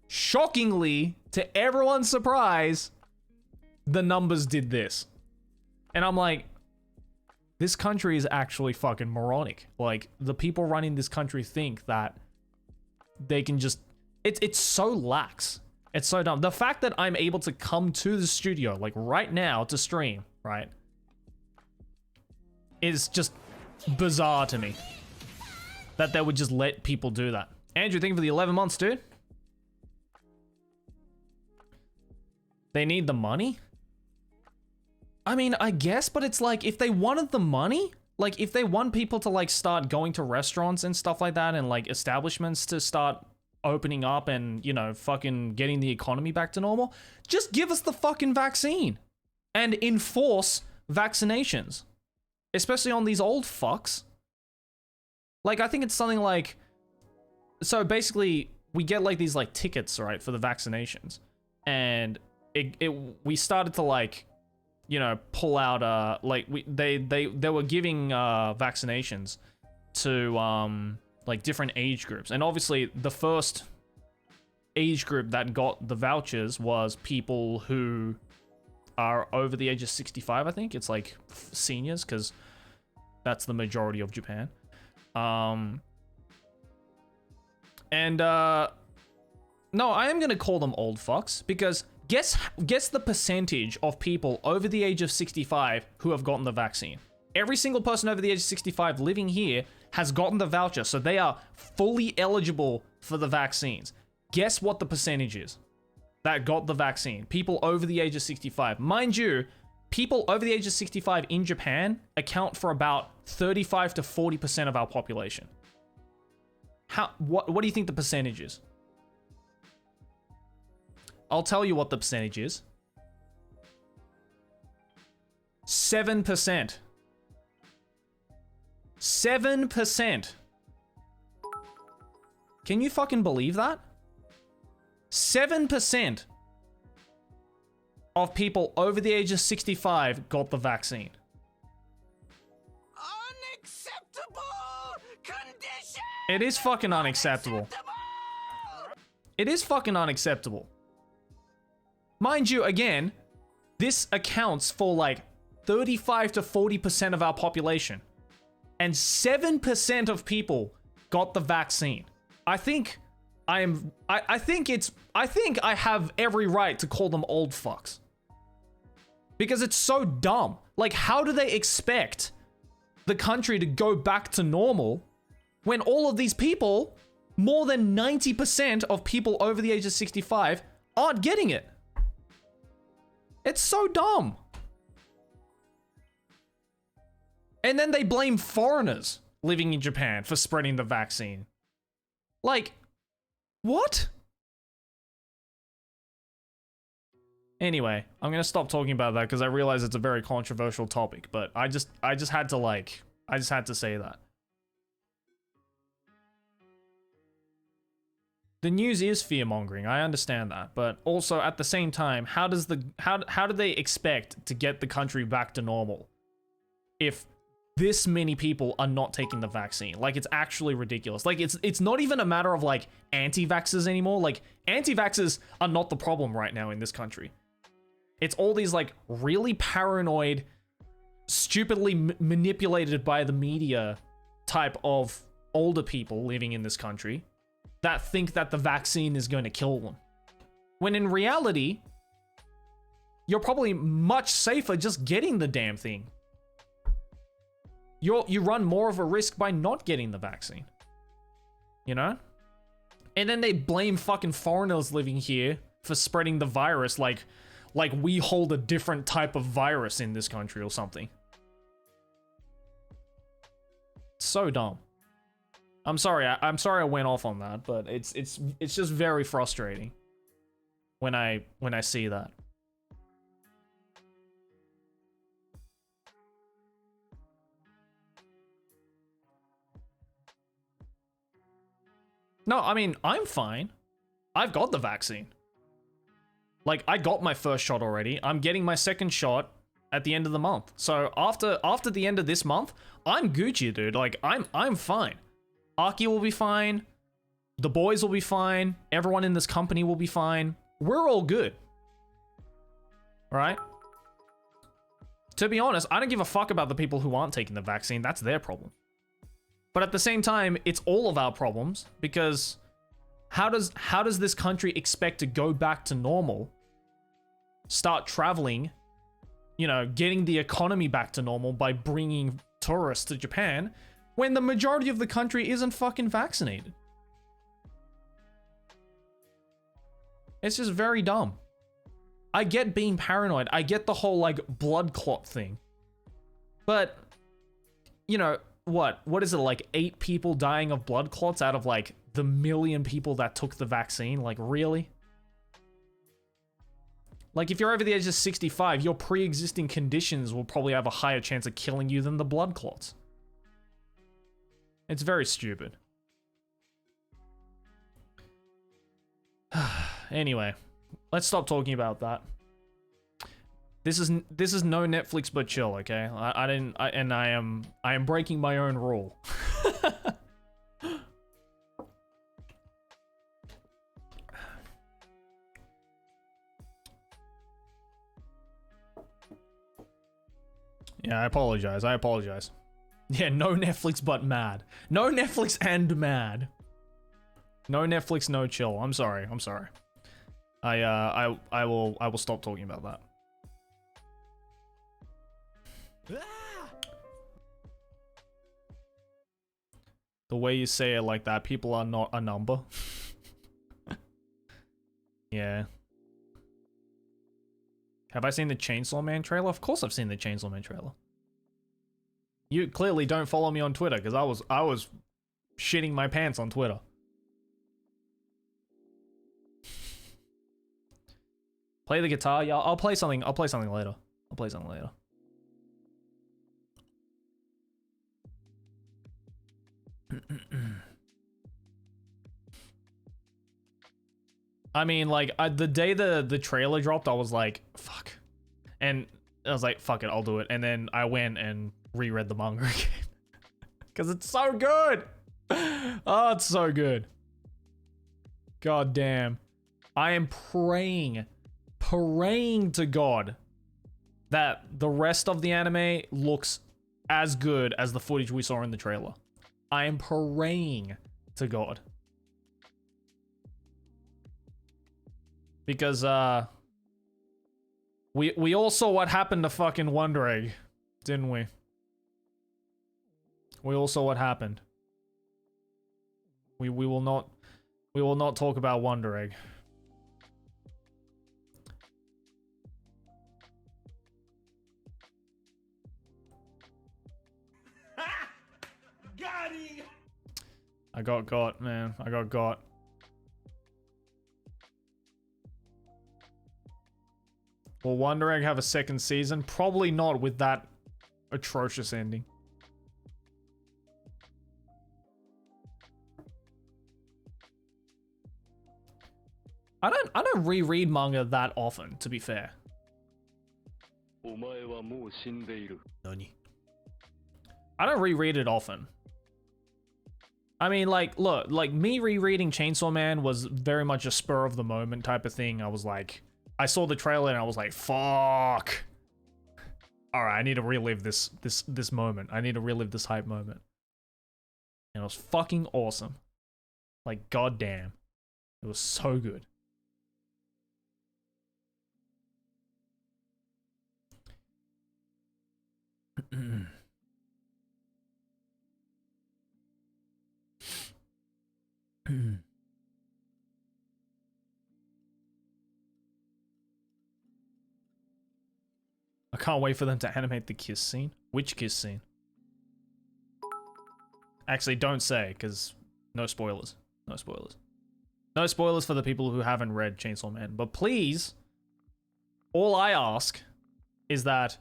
shockingly, to everyone's surprise, the numbers did this. And I'm like, this country is actually fucking moronic. Like, the people running this country think that they can just... It's so lax. It's so dumb. The fact that I'm able to come to the studio, like, right now to stream, right, is just bizarre to me. That they would just let people do that. Andrew, thank you for the 11 months, dude. They need the money? I mean, I guess, but it's like, if they wanted the money, like, if they want people to, like, start going to restaurants and stuff like that, and, like, establishments to start opening up and, you know, fucking getting the economy back to normal, just give us the fucking vaccine and enforce vaccinations, especially on these old fucks. Like, I think it's something like, so basically we get like these like tickets, right, for the vaccinations, and we started to, like, you know, pull out like they were giving vaccinations to like different age groups, and obviously the first age group that got the vouchers was people who are over the age of 65. I think it's like seniors, because that's the majority of Japan. No, I am gonna call them old fucks, because guess the percentage of people over the age of 65 who have gotten the vaccine. Every single person over the age of 65 living here has gotten the voucher, so they are fully eligible for the vaccines. Guess what the percentage is that got the vaccine? People over the age of 65. Mind you, people over the age of 65 in Japan account for about 35 to 40% of our population. What do you think the percentage is? I'll tell you what the percentage is. 7%. 7%. Can you fucking believe that? 7% of people over the age of 65 got the vaccine. Unacceptable condition! It is fucking unacceptable. It is fucking unacceptable. Mind you, again, this accounts for like 35 to 40% of our population. And 7% of people got the vaccine. I think I have every right to call them old fucks. Because it's so dumb. Like, how do they expect the country to go back to normal when all of these people, more than 90% of people over the age of 65, aren't getting it? It's so dumb. And then they blame foreigners living in Japan for spreading the vaccine. Like, what? Anyway, I'm gonna stop talking about that because I realize it's a very controversial topic, but I just had to say that. The news is fear-mongering, I understand that, but also at the same time, how do they expect to get the country back to normal if this many people are not taking the vaccine? Like, it's actually ridiculous. Like, it's not even a matter of like anti-vaxxers anymore. Like, anti-vaxxers are not the problem right now in this country. It's all these like really paranoid, stupidly manipulated by the media type of older people living in this country that think that the vaccine is going to kill them. When in reality, you're probably much safer just getting the damn thing. You run more of a risk by not getting the vaccine. You know? And then they blame fucking foreigners living here for spreading the virus like we hold a different type of virus in this country or something. It's so dumb. I'm sorry I went off on that, but it's just very frustrating when I see that. No, I mean, I'm fine. I've got the vaccine. Like, I got my first shot already. I'm getting my second shot at the end of the month. So after the end of this month, I'm Gucci, dude. Like, I'm fine. Aki will be fine. The boys will be fine. Everyone in this company will be fine. We're all good. Right? To be honest, I don't give a fuck about the people who aren't taking the vaccine. That's their problem. But at the same time, it's all of our problems, because how does this country expect to go back to normal, start traveling, you know, getting the economy back to normal by bringing tourists to Japan, when the majority of the country isn't fucking vaccinated? It's just very dumb. I get being paranoid. I get the whole, like, blood clot thing. But, you know, what is it, like 8 people dying of blood clots out of, like, the million people that took the vaccine? Like, really? Like, if you're over the age of 65, your pre-existing conditions will probably have a higher chance of killing you than the blood clots. It's very stupid. Anyway, let's stop talking about that. This is no Netflix but chill, okay? I am breaking my own rule. Yeah, I apologize. Yeah, no Netflix but mad. No Netflix and mad. No Netflix, no chill. I'm sorry. I will stop talking about that. The way you say it like that, people are not a number. Yeah. Have I seen the Chainsaw Man trailer? Of course I've seen the Chainsaw Man trailer. You clearly don't follow me on Twitter, because I was shitting my pants on Twitter. Play the guitar? Yeah, I'll play something later. I mean, like, the day the trailer dropped, I was like, fuck. And I was like, fuck it, I'll do it. And then I went and reread the manga again. Because it's so good! Oh, it's so good. God damn. I am praying to God that the rest of the anime looks as good as the footage we saw in the trailer. I am praying to God. Because, we all saw what happened to fucking Wonder Egg, didn't we? We all saw what happened. We will not talk about Wonder Egg. Got him! I got, man. I got. Will Wonder Egg have a second season? Probably not with that atrocious ending. I don't reread manga that often, to be fair. Nani? I don't reread it often. I mean, like, look, like, me rereading Chainsaw Man was very much a spur of the moment type of thing. I was like, I saw the trailer and I was like, fuck. Alright, I need to relive this moment. I need to relive this hype moment. And it was fucking awesome. Like, goddamn. It was so good. I can't wait for them to animate the kiss scene. Which kiss scene? Actually, don't say, because no spoilers. No spoilers. No spoilers for the people who haven't read Chainsaw Man. But please, all I ask is that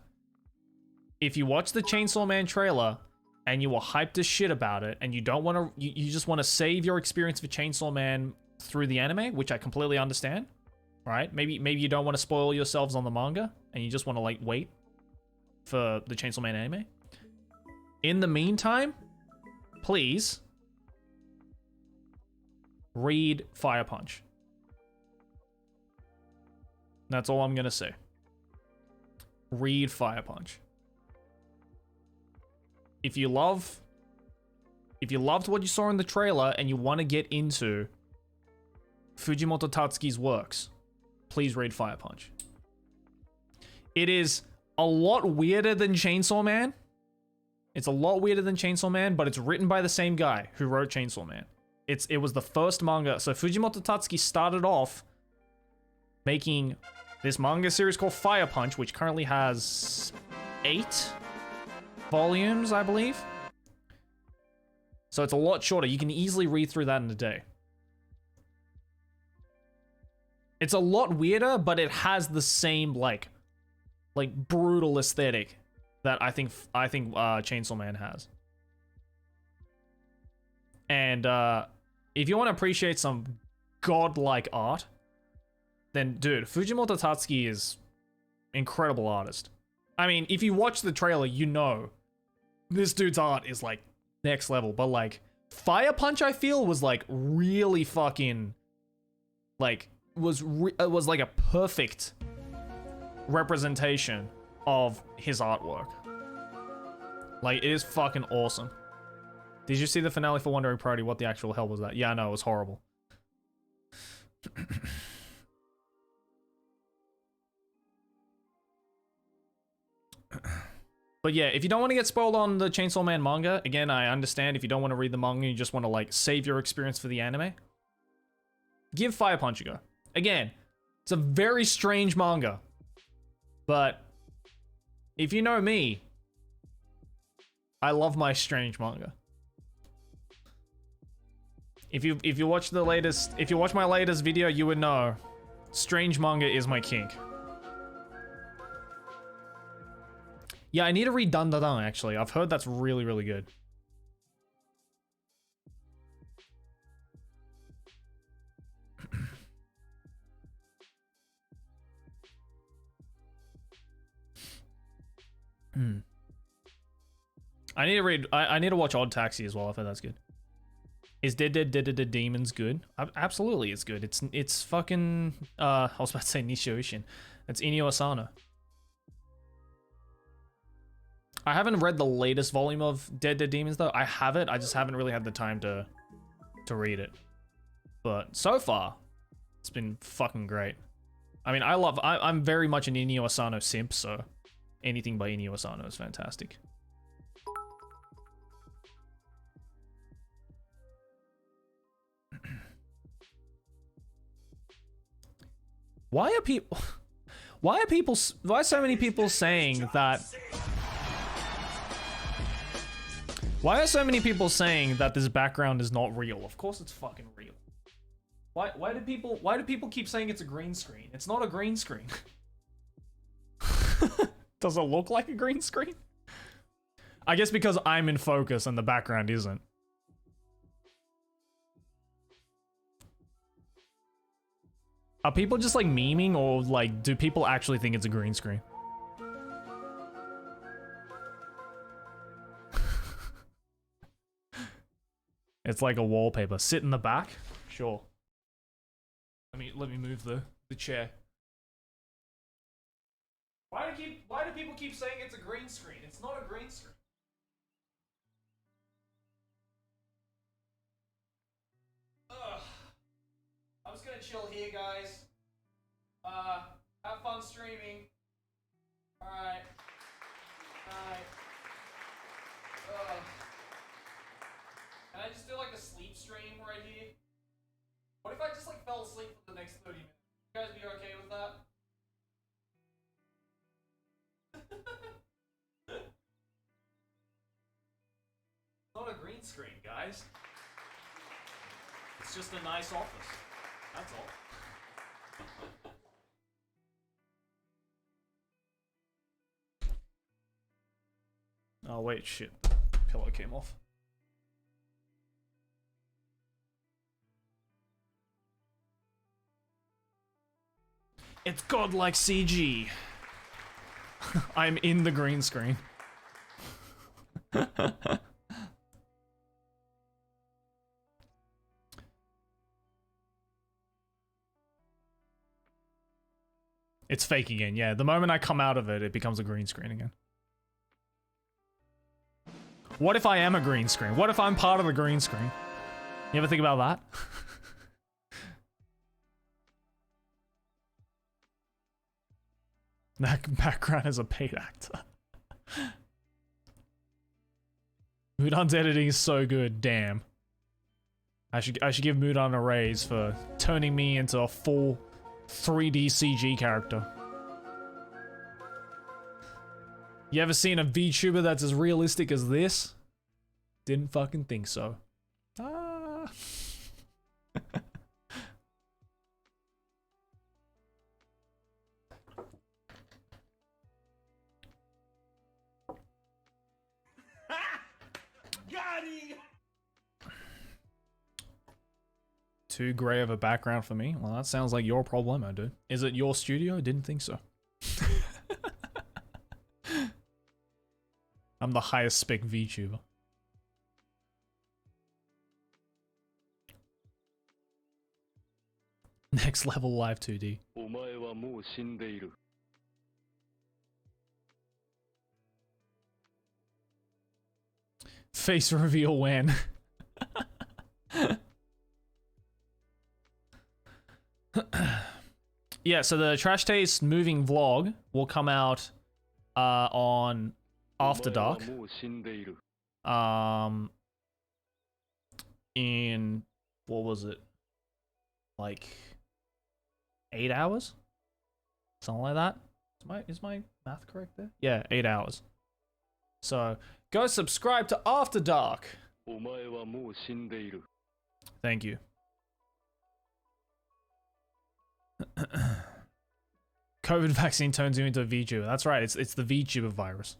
if you watch the Chainsaw Man trailer and you were hyped as shit about it, and you don't want to, you just want to save your experience for Chainsaw Man through the anime, which I completely understand, right? Maybe you don't want to spoil yourselves on the manga, and you just want to, like, wait for the Chainsaw Man anime. In the meantime, please read Fire Punch. That's all I'm gonna say. Read Fire Punch. If you loved what you saw in the trailer and you want to get into Fujimoto Tatsuki's works, please read Fire Punch. It is a lot weirder than Chainsaw Man. It's a lot weirder than Chainsaw Man, but it's written by the same guy who wrote Chainsaw Man. It was the first manga. So Fujimoto Tatsuki started off making this manga series called Fire Punch, which currently has 8 volumes, I believe. So it's a lot shorter. You can easily read through that in a day. It's a lot weirder, but it has the same like brutal aesthetic that I think Chainsaw Man has. And if you want to appreciate some godlike art, then dude, Fujimoto Tatsuki is incredible artist. I mean, if you watch the trailer, you know this dude's art is like next level. But like Fire Punch, I feel was like really fucking like was like a perfect representation of his artwork. Like, it is fucking awesome. Did you see the finale for Wandering Party? What the actual hell was that? Yeah, no, it was horrible. But yeah, if you don't want to get spoiled on the Chainsaw Man manga, again, I understand if you don't want to read the manga, you just want to like save your experience for the anime. Give Fire Punch a go. Again, it's a very strange manga. But if you know me, I love my strange manga. If you watch my latest video, you would know strange manga is my kink. Yeah, I need to read Dun Dun Dun actually. I've heard that's really, really good. I need to watch Odd Taxi as well. I've heard that's good. Is Dead Demons good? Absolutely, it's good. It's fucking I was about to say Nishio Ishin. It's Inio Asano. I haven't read the latest volume of Dead Demons though. I have it. I just haven't really had the time to read it. But so far, it's been fucking great. I mean, I'm very much an Inio Asano simp, so anything by Inio Asano is fantastic. Why are so many people saying that? Why are so many people saying that this background is not real? Of course it's fucking real. Why do people keep saying it's a green screen? It's not a green screen. Does it look like a green screen? I guess because I'm in focus and the background isn't. Are people just like memeing, or like do people actually think it's a green screen? It's like a wallpaper. Sit in the back? Sure. Let me move the chair. Why do people keep saying it's a green screen? It's not a green screen. Ugh. I'm just gonna chill here, guys. Have fun streaming. Alright. Can I just do like a sleep stream right here? What if I just like fell asleep for the next 30 minutes? You guys be okay with that? Not a green screen, guys. It's just a nice office. That's all. Oh wait, shit. The pillow came off. It's godlike CG. I'm in the green screen. It's fake again. Yeah, the moment I come out of it, it becomes a green screen again. What if I am a green screen? What if I'm part of the green screen? You ever think about that? That background is a paid actor. Mudan's editing is so good, damn. I should give Mudan a raise for turning me into a full 3D CG character. You ever seen a VTuber that's as realistic as this? Didn't fucking think so. Ah. Got him! Too grey of a background for me? Well, that sounds like your problemo, dude. Is it your studio? Didn't think so. I'm the highest spec VTuber. Next level live 2D. お前はもう死んでいる。Face reveal when. Yeah, so the Trash Taste moving vlog will come out on After Dark. お前はもう死んでいる。 In what was it? Like 8 hours? Something like that. Is my math correct there? Yeah, 8 hours. So go subscribe to After Dark. お前はもう死んでいる。 Thank you. COVID vaccine turns you into a VTuber. That's right, it's the VTuber virus.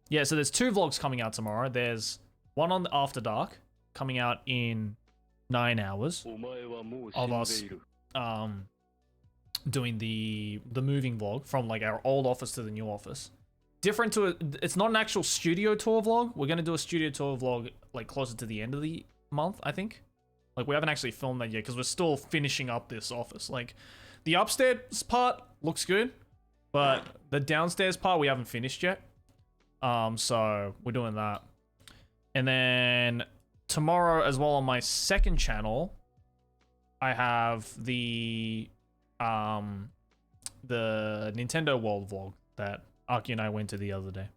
Yeah, so there's 2 vlogs coming out tomorrow. There's one on the After Dark coming out in 9 hours お前はもう死 of ん us でいる。 doing the moving vlog from like our old office to the new office. Different to it's not an actual studio tour vlog. We're gonna do a studio tour vlog like closer to the end of the month, I think. Like we haven't actually filmed that yet because we're still finishing up this office. Like the upstairs part looks good, but the downstairs part we haven't finished yet. So we're doing that. And then tomorrow as well on my second channel, I have the Nintendo World vlog that Aki and I went to the other day.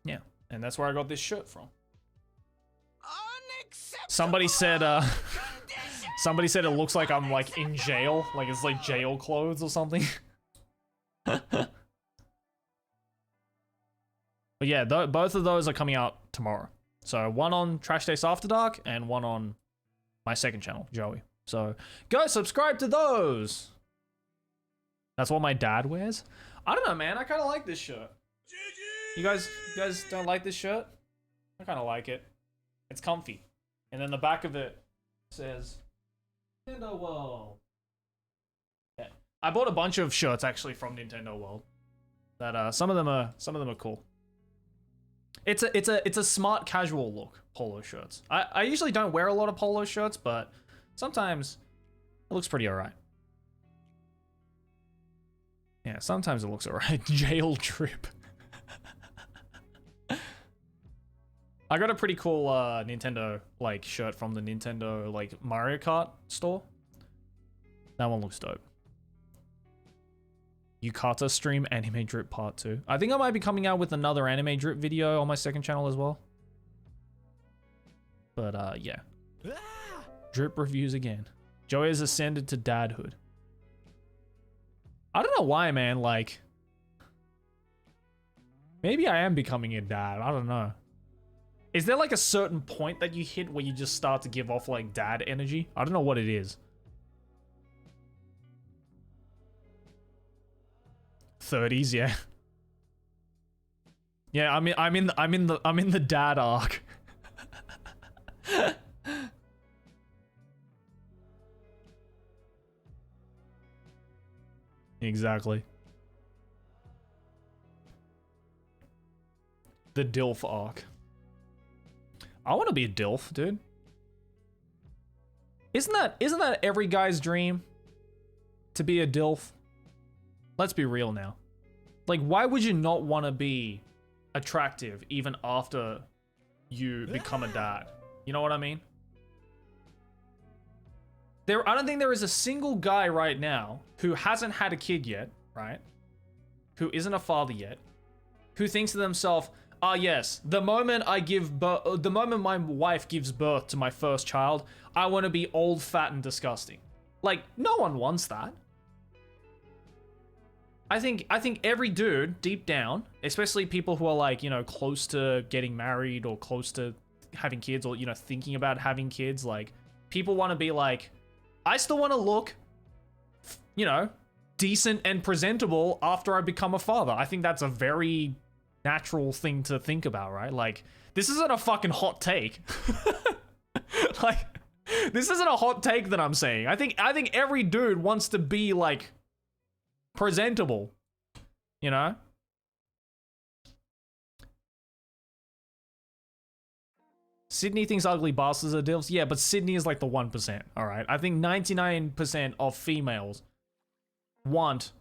Yeah, and that's where I got this shirt from. Somebody said somebody said it looks like I'm like in jail, like it's like jail clothes or something. But yeah, both of those are coming out tomorrow. So one on Trash Taste After Dark and one on my second channel, Joey. So go subscribe to those. That's what my dad wears. I don't know, man. I kind of like this shirt. You guys don't like this shirt? I kind of like it. It's comfy. And then the back of it says Nintendo World. Yeah. I bought a bunch of shirts actually from Nintendo World. That some of them are cool. It's a smart casual look, polo shirts. I usually don't wear a lot of polo shirts, but sometimes it looks pretty alright. Yeah, sometimes it looks alright. Jail trip. I got a pretty cool Nintendo like shirt from the Nintendo like Mario Kart store. That one looks dope. Yukata stream anime drip part 2. I think I might be coming out with another anime drip video on my second channel as well. But yeah. Drip reviews again. Joey has ascended to dadhood. I don't know why, man, like maybe I am becoming a dad. I don't know. Is there like a certain point that you hit where you just start to give off like dad energy? I don't know what it is. 30s, yeah. Yeah, I'm in the dad arc. Exactly. The DILF arc. I want to be a DILF, dude. Isn't that every guy's dream? to be a DILF? Let's be real now. Like, why would you not want to be attractive even after you become a dad? You know what I mean? I don't think there is a single guy right now who hasn't had a kid yet, right? Who isn't a father yet, who thinks to themselves, ah, yes, the moment the moment my wife gives birth to my first child, I want to be old, fat, and disgusting. Like, no one wants that. I think every dude deep down, especially people who are like, you know, close to getting married or close to having kids or, you know, thinking about having kids, like, people want to be like, I still want to look, you know, decent and presentable after I become a father. I think that's a very natural thing to think about, right? Like, this isn't a fucking hot take. Like, this isn't a hot take that I'm saying. I think every dude wants to be like presentable, you know? Sydney thinks ugly bastards are DILFs. Yeah, but Sydney is like the 1%, all right? I think 99% of females want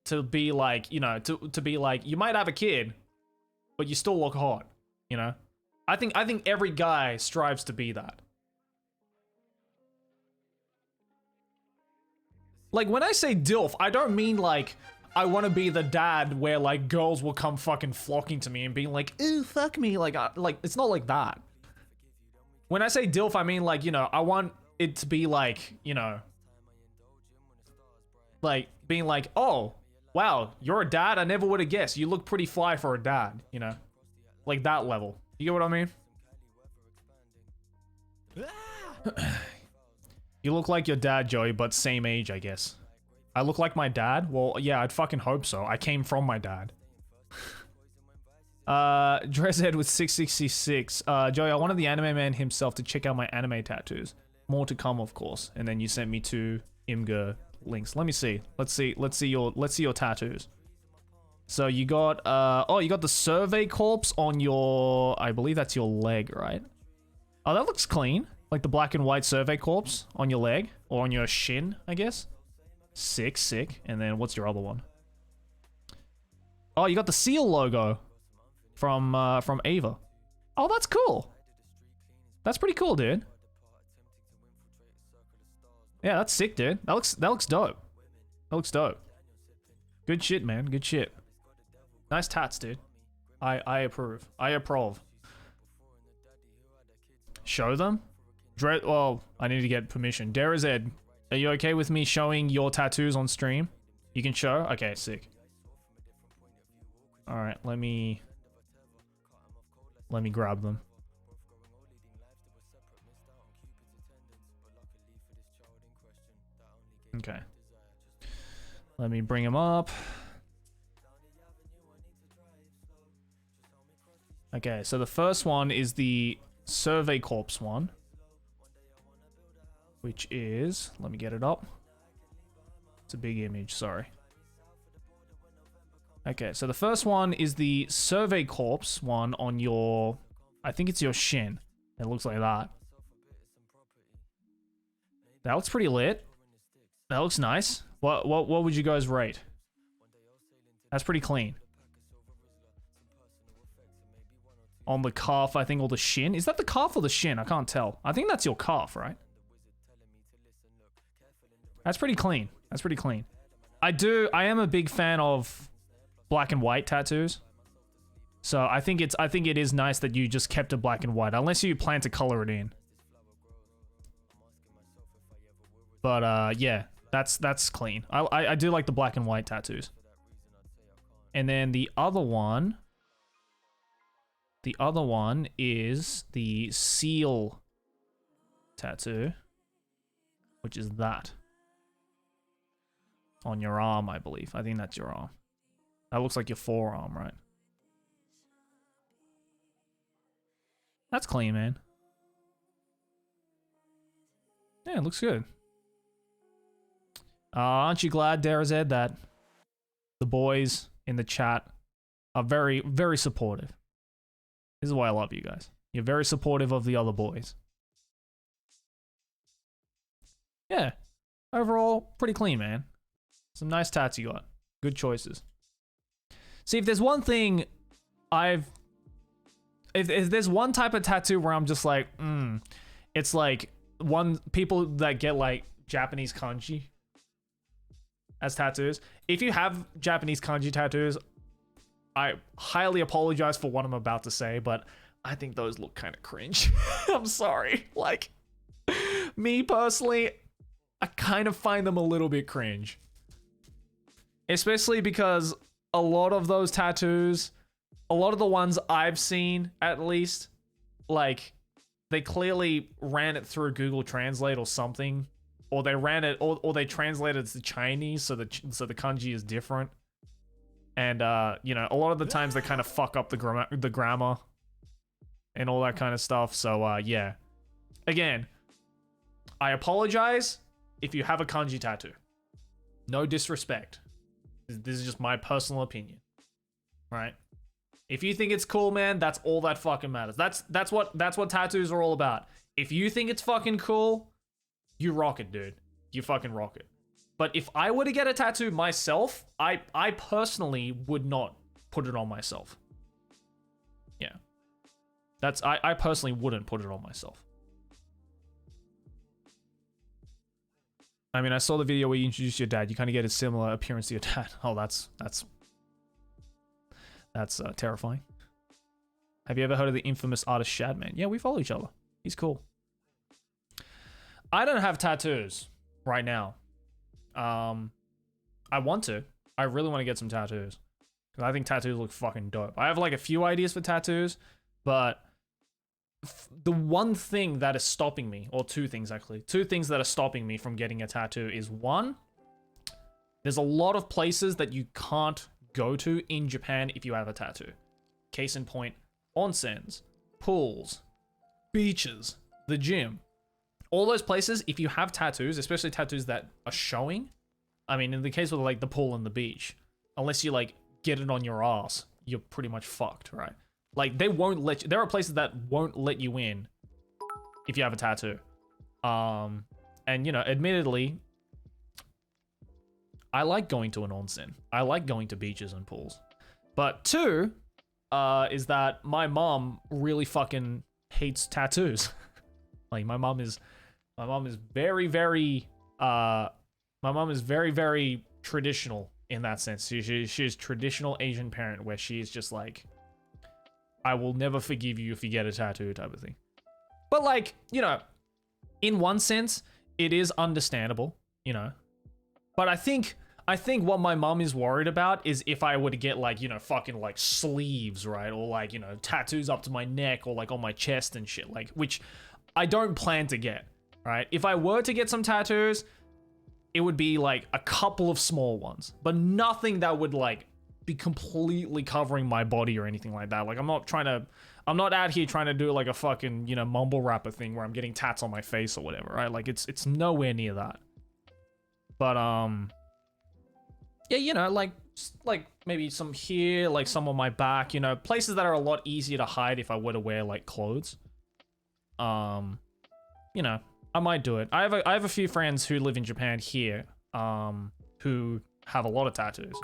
to be like, you know, to be like, you might have a kid, but you still look hot, you know? I think every guy strives to be that. Like, when I say DILF, I don't mean like, I want to be the dad where like girls will come fucking flocking to me and being like, ooh, fuck me. Like, it's not like that. When I say DILF, I mean like, you know, I want it to be like, you know, like being like, oh, wow, you're a dad? I never would have guessed. You look pretty fly for a dad, you know? Like that level. You get what I mean? You look like your dad, Joey, but same age, I guess. I look like my dad? Well, yeah, I'd fucking hope so. I came from my dad. Dresshead with 666. Joey, I wanted the anime man himself to check out my anime tattoos. More to come, of course. And then you sent me two Imgur links. Let me see. Let's see your tattoos. So you got oh, you got the survey corpse on your, I believe that's your leg, right? Oh, that looks clean. Like the black and white survey corpse on your leg or on your shin, I guess. Sick. And then what's your other one? Oh, you got the seal logo from Ava. Oh, that's cool. That's pretty cool, dude. Yeah, that's sick, dude. That looks dope. That looks dope. Good shit, man. Good shit. Nice tats, dude. I approve. I approve. Show them? Well, I need to get permission. Derazed, are you okay with me showing your tattoos on stream? You can show? Okay, sick. Alright, let me grab them. Okay. Let me bring them up. Okay, so the first one is the Survey Corpse one. Which is, let me get it up. It's a big image, sorry. Okay, so the first one is the Survey Corpse one on your, I think it's your shin. It looks like that. That looks pretty lit. That looks nice. What would you guys rate? That's pretty clean. On the calf, I think, or the shin. Is that the calf or the shin? I can't tell. I think that's your calf, right? That's pretty clean. That's pretty clean. I am a big fan of black and white tattoos. So I think it is nice that you just kept it black and white, unless you plan to color it in. But yeah, that's clean. I do like the black and white tattoos. And then the other one is the seal tattoo, which is that. On your arm, I believe. I think that's your arm. That looks like your forearm, right? That's clean, man. Yeah, it looks good. Aren't you glad, Derazed, that the boys in the chat are very, very supportive? This is why I love you guys. You're very supportive of the other boys. Yeah. overall, pretty clean, man. Some nice tats you got. Good choices. See, if there's one thing if there's one type of tattoo where I'm just like, it's like people that get like Japanese kanji as tattoos. If you have Japanese kanji tattoos, I highly apologize for what I'm about to say, but I think those look kind of cringe. I'm sorry. Like, me personally, I kind of find them a little bit cringe. Especially because a lot of those tattoos, a lot of the ones I've seen at least, like, they clearly ran it through Google Translate or something, or they ran it, or they translated it to Chinese, so the kanji is different. And you know, a lot of the times they kind of fuck up the grammar and all that kind of stuff. So yeah, again, I apologize if you have a kanji tattoo. No disrespect. This is just my personal opinion, right? If you think it's cool, man, that's all that fucking matters. That's what tattoos are all about. If you think it's fucking cool, you rock it, dude. You fucking rock it. But if I were to get a tattoo myself, I personally would not put it on myself. Yeah. I personally wouldn't put it on myself. I mean, I saw the video where you introduced your dad. You kind of get a similar appearance to your dad. Oh, that's terrifying. Have you ever heard of the infamous artist Shadman? Yeah, we follow each other. He's cool. I don't have tattoos right now. I want to. I really want to get some tattoos. Because I think tattoos look fucking dope. I have like a few ideas for tattoos, but the one thing that is stopping me, or two things actually, two things that are stopping me from getting a tattoo is, one, there's a lot of places that you can't go to in Japan if you have a tattoo. Case in point, onsens, pools, beaches, the gym. All those places, if you have tattoos, especially tattoos that are showing, I mean, in the case of like the pool and the beach, unless you like get it on your ass, you're pretty much fucked, right? Like, they won't let you, there are places that won't let you in if you have a tattoo. And you know, admittedly, I like going to an onsen. I like going to beaches and pools. But two, is that my mom really fucking hates tattoos. Like, my mom is very, very, very traditional in that sense. She's traditional Asian parent where she's just like, I will never forgive you if you get a tattoo type of thing. But like, you know, in one sense, it is understandable, you know. But I think what my mom is worried about is if I were to get like, you know, fucking like sleeves, right? Or like, you know, tattoos up to my neck or like on my chest and shit, like, which I don't plan to get, right? If I were to get some tattoos, it would be like a couple of small ones, but nothing that would like be completely covering my body or anything like that. Like, I'm not out here trying to do like a fucking, you know, mumble rapper thing where I'm getting tats on my face or whatever, right? Like, it's nowhere near that. But yeah, you know, like maybe some here, like some on my back, you know, places that are a lot easier to hide if I were to wear like clothes. You know, I might do it. I have a few friends who live in Japan here, who have a lot of tattoos.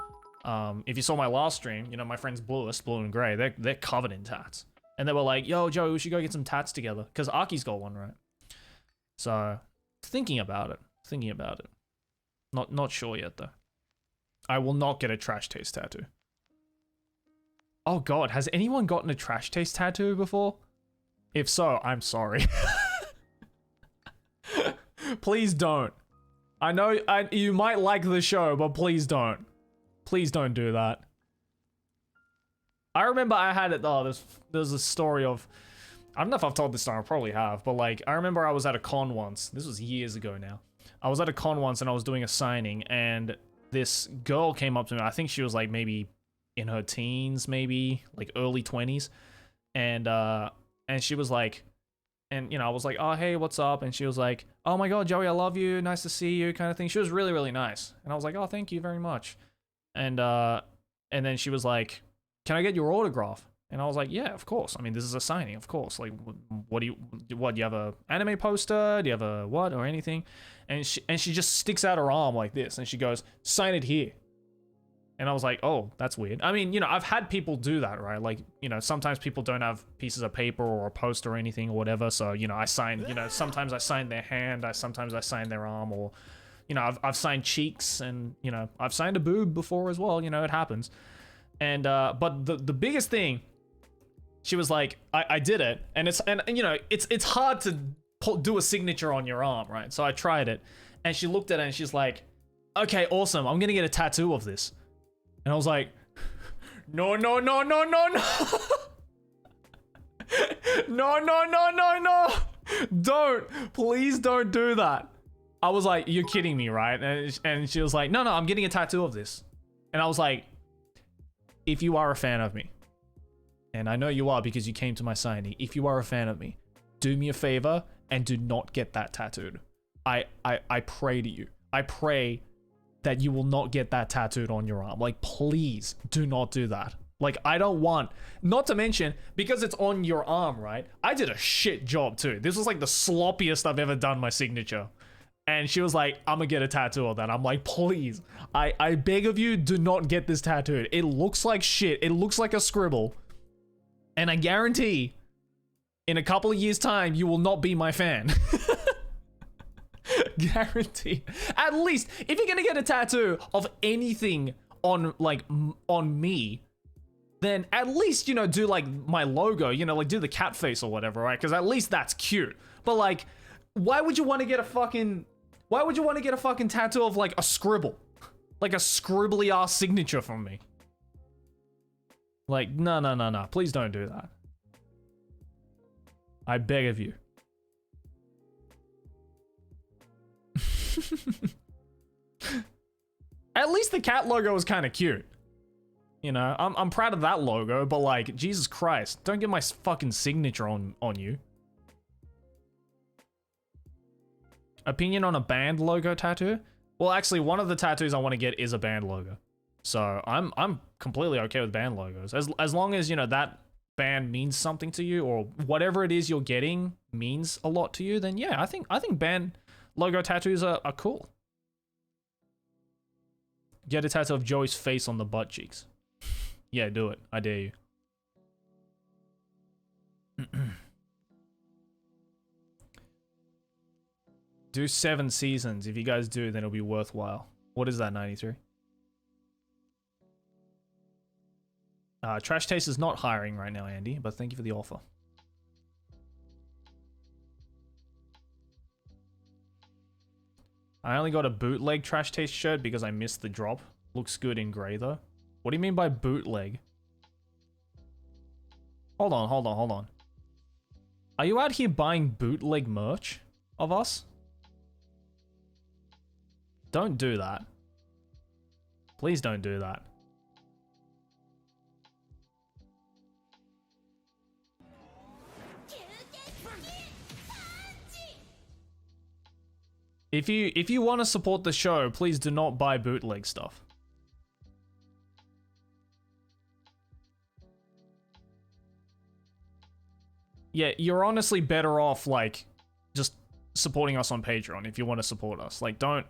If you saw my last stream, you know, my friends Blue and Gray, they're covered in tats. And they were like, yo, Joey, we should go get some tats together. Because Aki's got one, right? So, thinking about it. Not sure yet, though. I will not get a trash taste tattoo. Oh god, has anyone gotten a trash taste tattoo before? If so, I'm sorry. Please don't. I know you might like the show, but please don't. Please don't do that. I remember I had it, there's a story of, I don't know if I've told this story, I probably have, but like, I remember I was at a con once, this was years ago now. I was at a con once and I was doing a signing, and this girl came up to me, I think she was like maybe in her teens, maybe, like early 20s, and she was like, and you know, I was like, oh hey, what's up? And she was like, oh my god, Joey, I love you, nice to see you, kind of thing. She was really, really nice. And I was like, oh, thank you very much. And then she was like, can I get your autograph? And I was like, yeah, of course. I mean, this is a signing, of course. Like, what do you have a anime poster? Do you have a what or anything? And she just sticks out her arm like this and she goes, sign it here. And I was like, oh, that's weird. I mean, you know, I've had people do that, right? Like, you know, sometimes people don't have pieces of paper or a poster or anything or whatever. So, you know, I sign, you know, sometimes I sign their hand. Sometimes I sign their arm, or, you know, I've signed cheeks, and, you know, I've signed a boob before as well. You know, it happens. And, but the biggest thing, she was like, I did it. And you know, it's hard to do a signature on your arm, right? So I tried it, and she looked at it and she's like, okay, awesome. I'm going to get a tattoo of this. And I was like, no. No. Don't. Please don't do that. I was like, you're kidding me, right? And she was like, no, I'm getting a tattoo of this. And I was like, if you are a fan of me, and I know you are because you came to my signing, if you are a fan of me, do me a favor and do not get that tattooed. I pray to you. I pray that you will not get that tattooed on your arm. Like, please do not do that. Like, I don't want, not to mention, because it's on your arm, right? I did a shit job too. This was like the sloppiest I've ever done my signature. And she was like, I'm gonna get a tattoo of that. I'm like, please, I beg of you, do not get this tattooed. It looks like shit. It looks like a scribble. And I guarantee, in a couple of years' time, you will not be my fan. Guarantee. At least, if you're gonna get a tattoo of anything on me, then at least, you know, do like my logo, you know, like do the cat face or whatever, right? Because at least that's cute. But like, why would you want to get a fucking tattoo of like a scribble? Like a scribbly ass signature from me? Like, no. Please don't do that. I beg of you. At least the cat logo is kind of cute. You know, I'm proud of that logo, but like, Jesus Christ, don't get my fucking signature on you. Opinion on a band logo tattoo? Well, actually, one of the tattoos I want to get is a band logo. So I'm completely okay with band logos. As long as, you know, that band means something to you, or whatever it is you're getting means a lot to you, then yeah, I think band logo tattoos are cool. Get a tattoo of Joey's face on the butt cheeks. Yeah, do it. I dare you. Do 7 seasons. If you guys do, then it'll be worthwhile. What is that, 93? Trash Taste is not hiring right now, Andy, but thank you for the offer. I only got a bootleg Trash Taste shirt because I missed the drop. Looks good in grey, though. What do you mean by bootleg? Hold on. Are you out here buying bootleg merch of us? Don't do that. Please don't do that. If you want to support the show, please do not buy bootleg stuff. Yeah, you're honestly better off like just supporting us on Patreon if you want to support us. Like, don't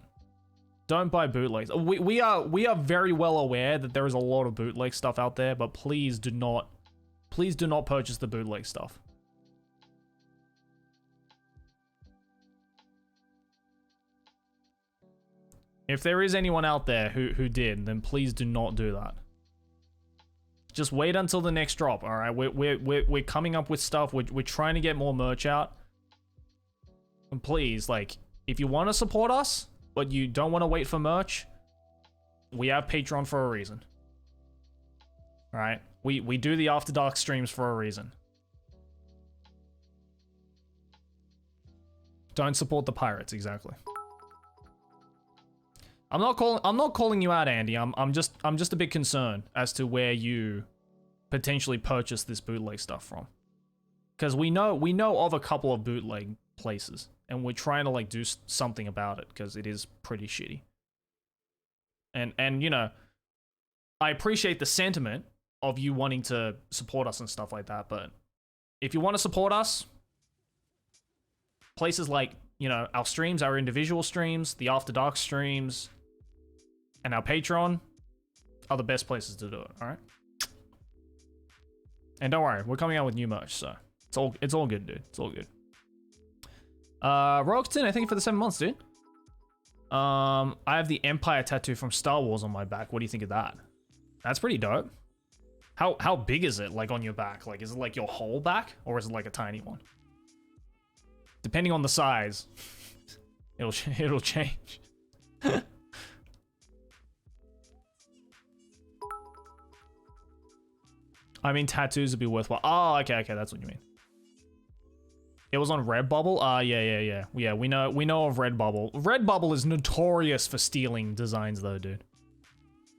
buy bootlegs. We are very well aware that there is a lot of bootleg stuff out there, but please do not purchase the bootleg stuff. If there is anyone out there who did, then please do not do that. Just wait until the next drop, all right? We're coming up with stuff. We're trying to get more merch out. And please, like, if you want to support us, but you don't want to wait for merch, we have Patreon for a reason. All right? We do the After Dark streams for a reason. Don't support the pirates, exactly. I'm not calling you out, Andy. I'm just a bit concerned as to where you potentially purchased this bootleg stuff from. Because we know of a couple of bootleg places, and we're trying to like do something about it because it is pretty shitty. And you know, I appreciate the sentiment of you wanting to support us and stuff like that. But if you want to support us, places like, you know, our streams, our individual streams, the After Dark streams, and our Patreon are the best places to do it, all right? And don't worry, we're coming out with new merch, so it's all good, dude. It's all good. Roxton, I thank you for the 7 months, dude. I have the Empire tattoo from Star Wars on my back. What do you think of that? That's pretty dope. How big is it, like, on your back? Like, is it like your whole back, or is it like a tiny one? Depending on the size, it'll change. I mean, tattoos would be worthwhile. Oh, okay, that's what you mean. It was on Redbubble? Yeah. Yeah, we know of Redbubble. Redbubble is notorious for stealing designs, though, dude.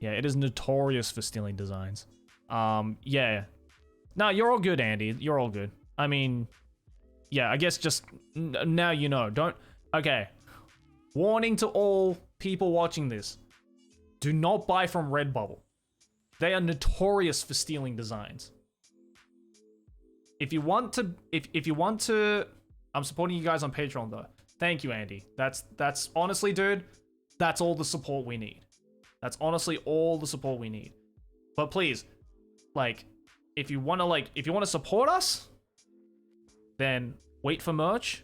Yeah, it is notorious for stealing designs. Yeah. No, you're all good, Andy. You're all good. I mean, yeah, I guess just now you know. Okay. Warning to all people watching this. Do not buy from Redbubble. They are notorious for stealing designs. If you want to, I'm supporting you guys on Patreon though. Thank you, Andy. That's honestly, dude, that's all the support we need. That's honestly all the support we need. But please, like, if you want to support us, then wait for merch.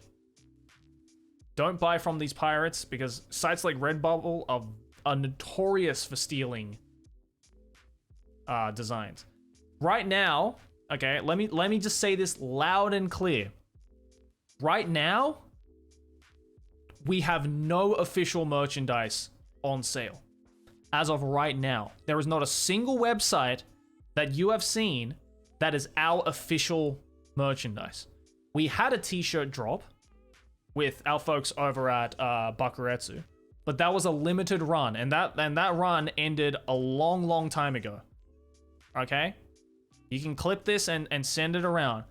Don't buy from these pirates, because sites like Redbubble are notorious for stealing designs. Right now, okay, let me just say this loud and clear. Right now, we have no official merchandise on sale. As of right now, there is not a single website that you have seen that is our official merchandise. We had a t-shirt drop with our folks over at Bakuretsu, but that was a limited run, and that run ended a long time ago. Okay? You can clip this and send it around.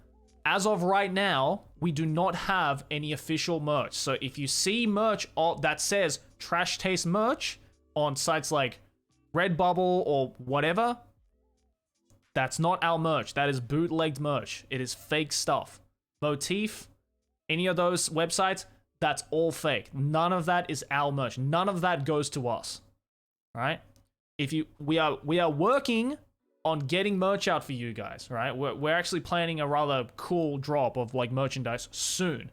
As of right now, we do not have any official merch. So if you see merch that says Trash Taste merch on sites like Redbubble or whatever, that's not our merch. That is bootlegged merch. It is fake stuff. Motif, any of those websites, that's all fake. None of that is our merch. None of that goes to us. Right? We are working on getting merch out for you guys, right? We're actually planning a rather cool drop of like merchandise soon.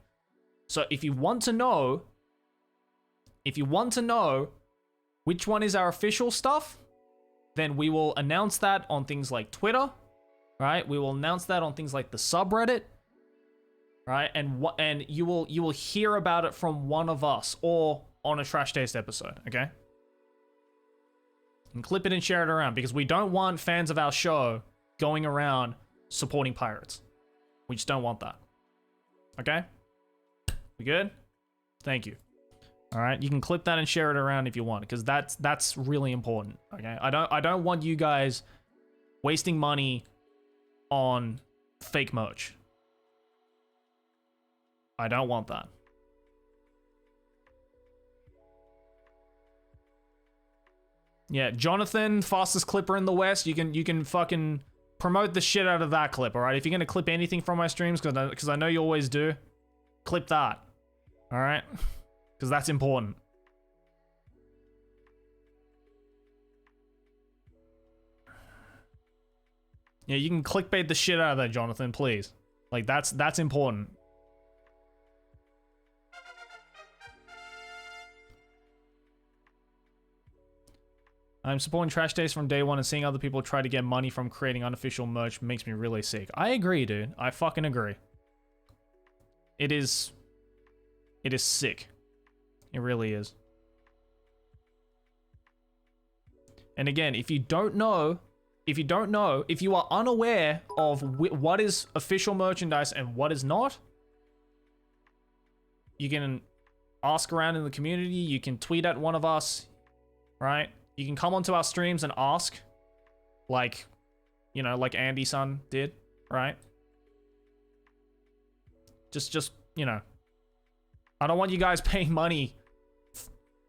So if you want to know which one is our official stuff, then we will announce that on things like Twitter, right? We will announce that on things like the subreddit, right? And you will hear about it from one of us or on a Trash Taste episode, okay? And clip it and share it around, because we don't want fans of our show going around supporting pirates. We just don't want that. Okay? We good? Thank you. All right, you can clip that and share it around if you want, because that's really important. Okay? I don't want you guys wasting money on fake merch. I don't want that. Yeah, Jonathan, fastest clipper in the West. You can fucking promote the shit out of that clip, all right? If you're gonna clip anything from my streams, because I know you always do, clip that, all right? Because that's important. Yeah, you can clickbait the shit out of that, Jonathan, please. Like, that's important. I'm supporting Trash Taste from day one, and seeing other people try to get money from creating unofficial merch makes me really sick. I agree, dude. I fucking agree. It is sick. It really is. And again, if you are unaware of what is official merchandise and what is not, you can ask around in the community. You can tweet at one of us, right? You can come onto our streams and ask, like, you know, like Andy-san did, right? Just, you know, I don't want you guys paying money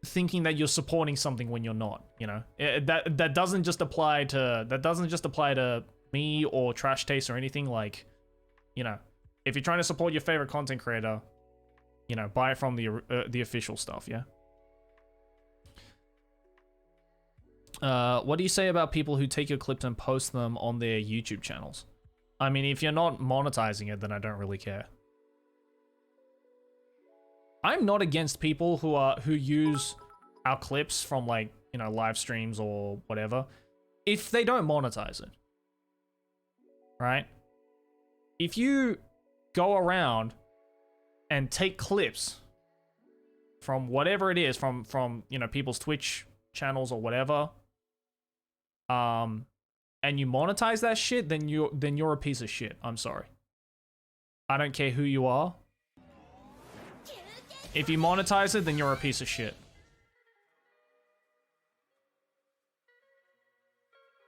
thinking that you're supporting something when you're not, you know? That doesn't just apply to me or Trash Taste or anything, like, you know, if you're trying to support your favorite content creator, you know, buy it from the official stuff, yeah? What do you say about people who take your clips and post them on their YouTube channels? I mean, if you're not monetizing it, then I don't really care. I'm not against people who use our clips from, like, you know, live streams or whatever, if they don't monetize it. Right? If you go around and take clips from whatever it is, from you know, people's Twitch channels or whatever, and you monetize that shit, then you're a piece of shit. I'm sorry. I don't care who you are. If you monetize it, then you're a piece of shit.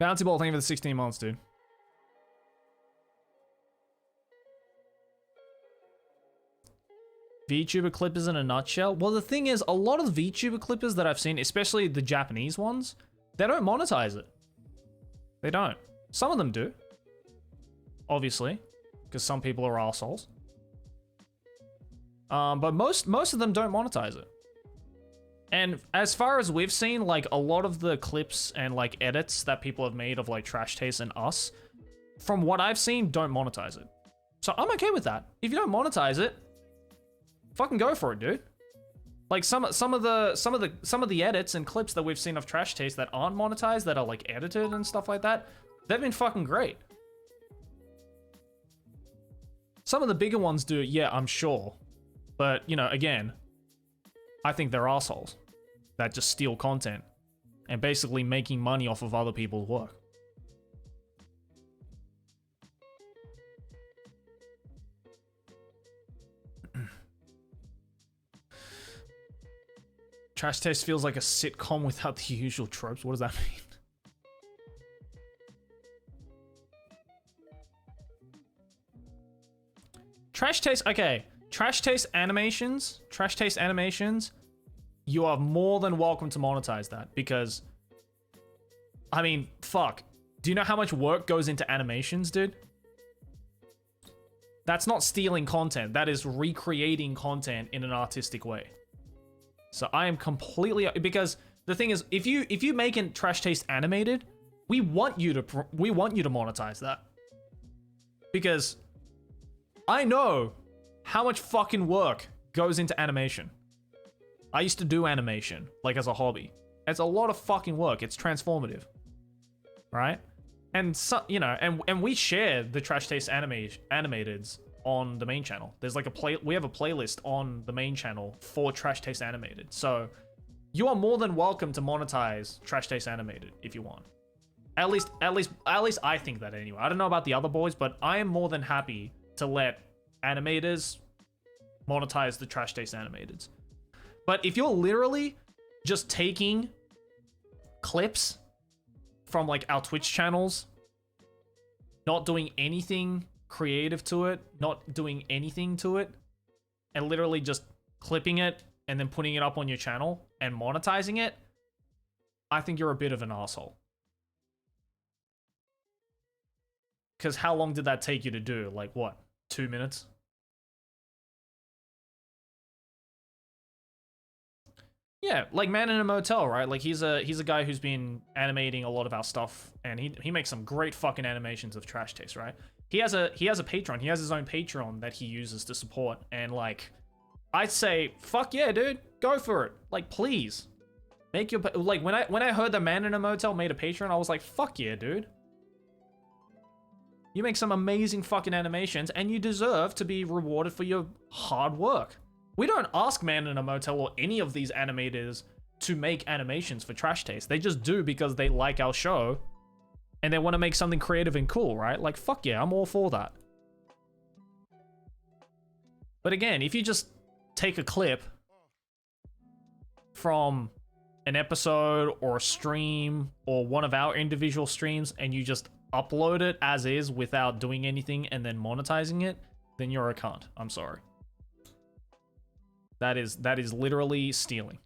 Bouncy Ball, thank you for the 16 months, dude. VTuber clippers in a nutshell? Well, the thing is, a lot of the VTuber clippers that I've seen, especially the Japanese ones, they don't monetize it. They don't. Some of them do. Obviously. Because some people are assholes. But most of them don't monetize it. And as far as we've seen, like, a lot of the clips and, like, edits that people have made of, like, Trash Taste and us, from what I've seen, don't monetize it. So I'm okay with that. If you don't monetize it, fucking go for it, dude. Like, some of the edits and clips that we've seen of Trash Taste that aren't monetized, that are, like, edited and stuff like that, they've been fucking great. Some of the bigger ones do, yeah, I'm sure. But, you know, again, I think they're assholes that just steal content and basically making money off of other people's work. Trash Taste feels like a sitcom without the usual tropes. What does that mean? Trash Taste, okay. Trash Taste animations, you are more than welcome to monetize that, because, I mean, fuck. Do you know how much work goes into animations, dude? That's not stealing content. That is recreating content in an artistic way. So I am completely, because the thing is, if you make a Trash Taste animated, we want you to monetize that, because I know how much fucking work goes into animation. I used to do animation, like, as a hobby. It's a lot of fucking work. It's transformative, right? And so, you know, and we share the Trash Taste animateds on the main channel. There's like we have a playlist on the main channel for Trash Taste Animated. So you are more than welcome to monetize Trash Taste Animated if you want. At least I think that anyway. I don't know about the other boys, but I am more than happy to let animators monetize the Trash Taste Animateds. But if you're literally just taking clips from, like, our Twitch channels, not doing anything creative to it, not doing anything to it, and literally just clipping it and then putting it up on your channel and monetizing it, I think you're a bit of an asshole. Because how long did that take you to do? Like, what? 2 minutes? Yeah, like Man in a Motel, right? Like, he's a guy who's been animating a lot of our stuff, and he makes some great fucking animations of Trash Taste, right? He has a Patreon. He has his own Patreon that he uses to support, and, like, I'd say, fuck yeah, dude, go for it. Like, please, make your, like, when I heard that Man in a Motel made a Patreon, I was like, fuck yeah, dude. You make some amazing fucking animations, and you deserve to be rewarded for your hard work. We don't ask Man in a Motel or any of these animators to make animations for Trash Taste. They just do because they like our show and they want to make something creative and cool, right? Like, fuck yeah, I'm all for that. But again, if you just take a clip from an episode or a stream or one of our individual streams and you just upload it as is without doing anything and then monetizing it, then you're a cunt. I'm sorry. That is literally stealing.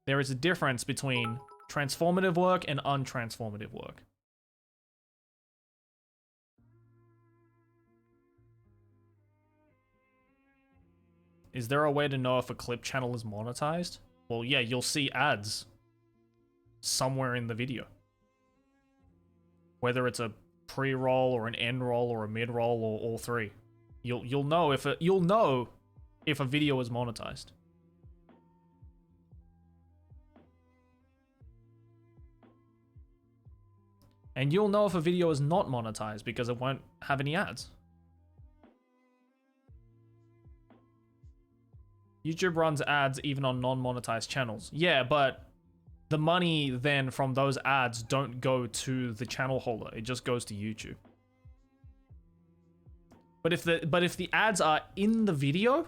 There is a difference between transformative work and untransformative work. Is there a way to know if a clip channel is monetized? Well, yeah, you'll see ads somewhere in the video. Whether it's a pre-roll or an end roll or a mid-roll or all three. You'll know if a video is monetized. And you'll know if a video is not monetized because it won't have any ads. YouTube runs ads even on non-monetized channels. Yeah, but the money then from those ads don't go to the channel holder. It just goes to YouTube. But if the ads are in the video,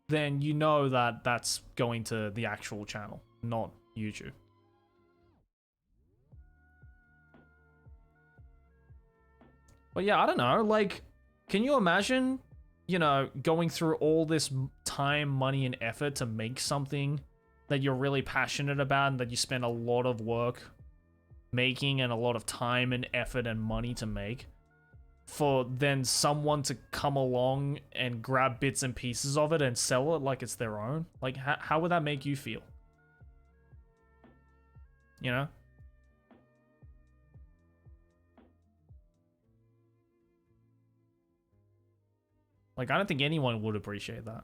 then you know that that's going to the actual channel, not YouTube. But yeah, I don't know, like, can you imagine, you know, going through all this time, money, and effort to make something that you're really passionate about and that you spend a lot of work making and a lot of time and effort and money to make, for then someone to come along and grab bits and pieces of it and sell it like it's their own? Like, how would that make you feel? You know? Like, I don't think anyone would appreciate that.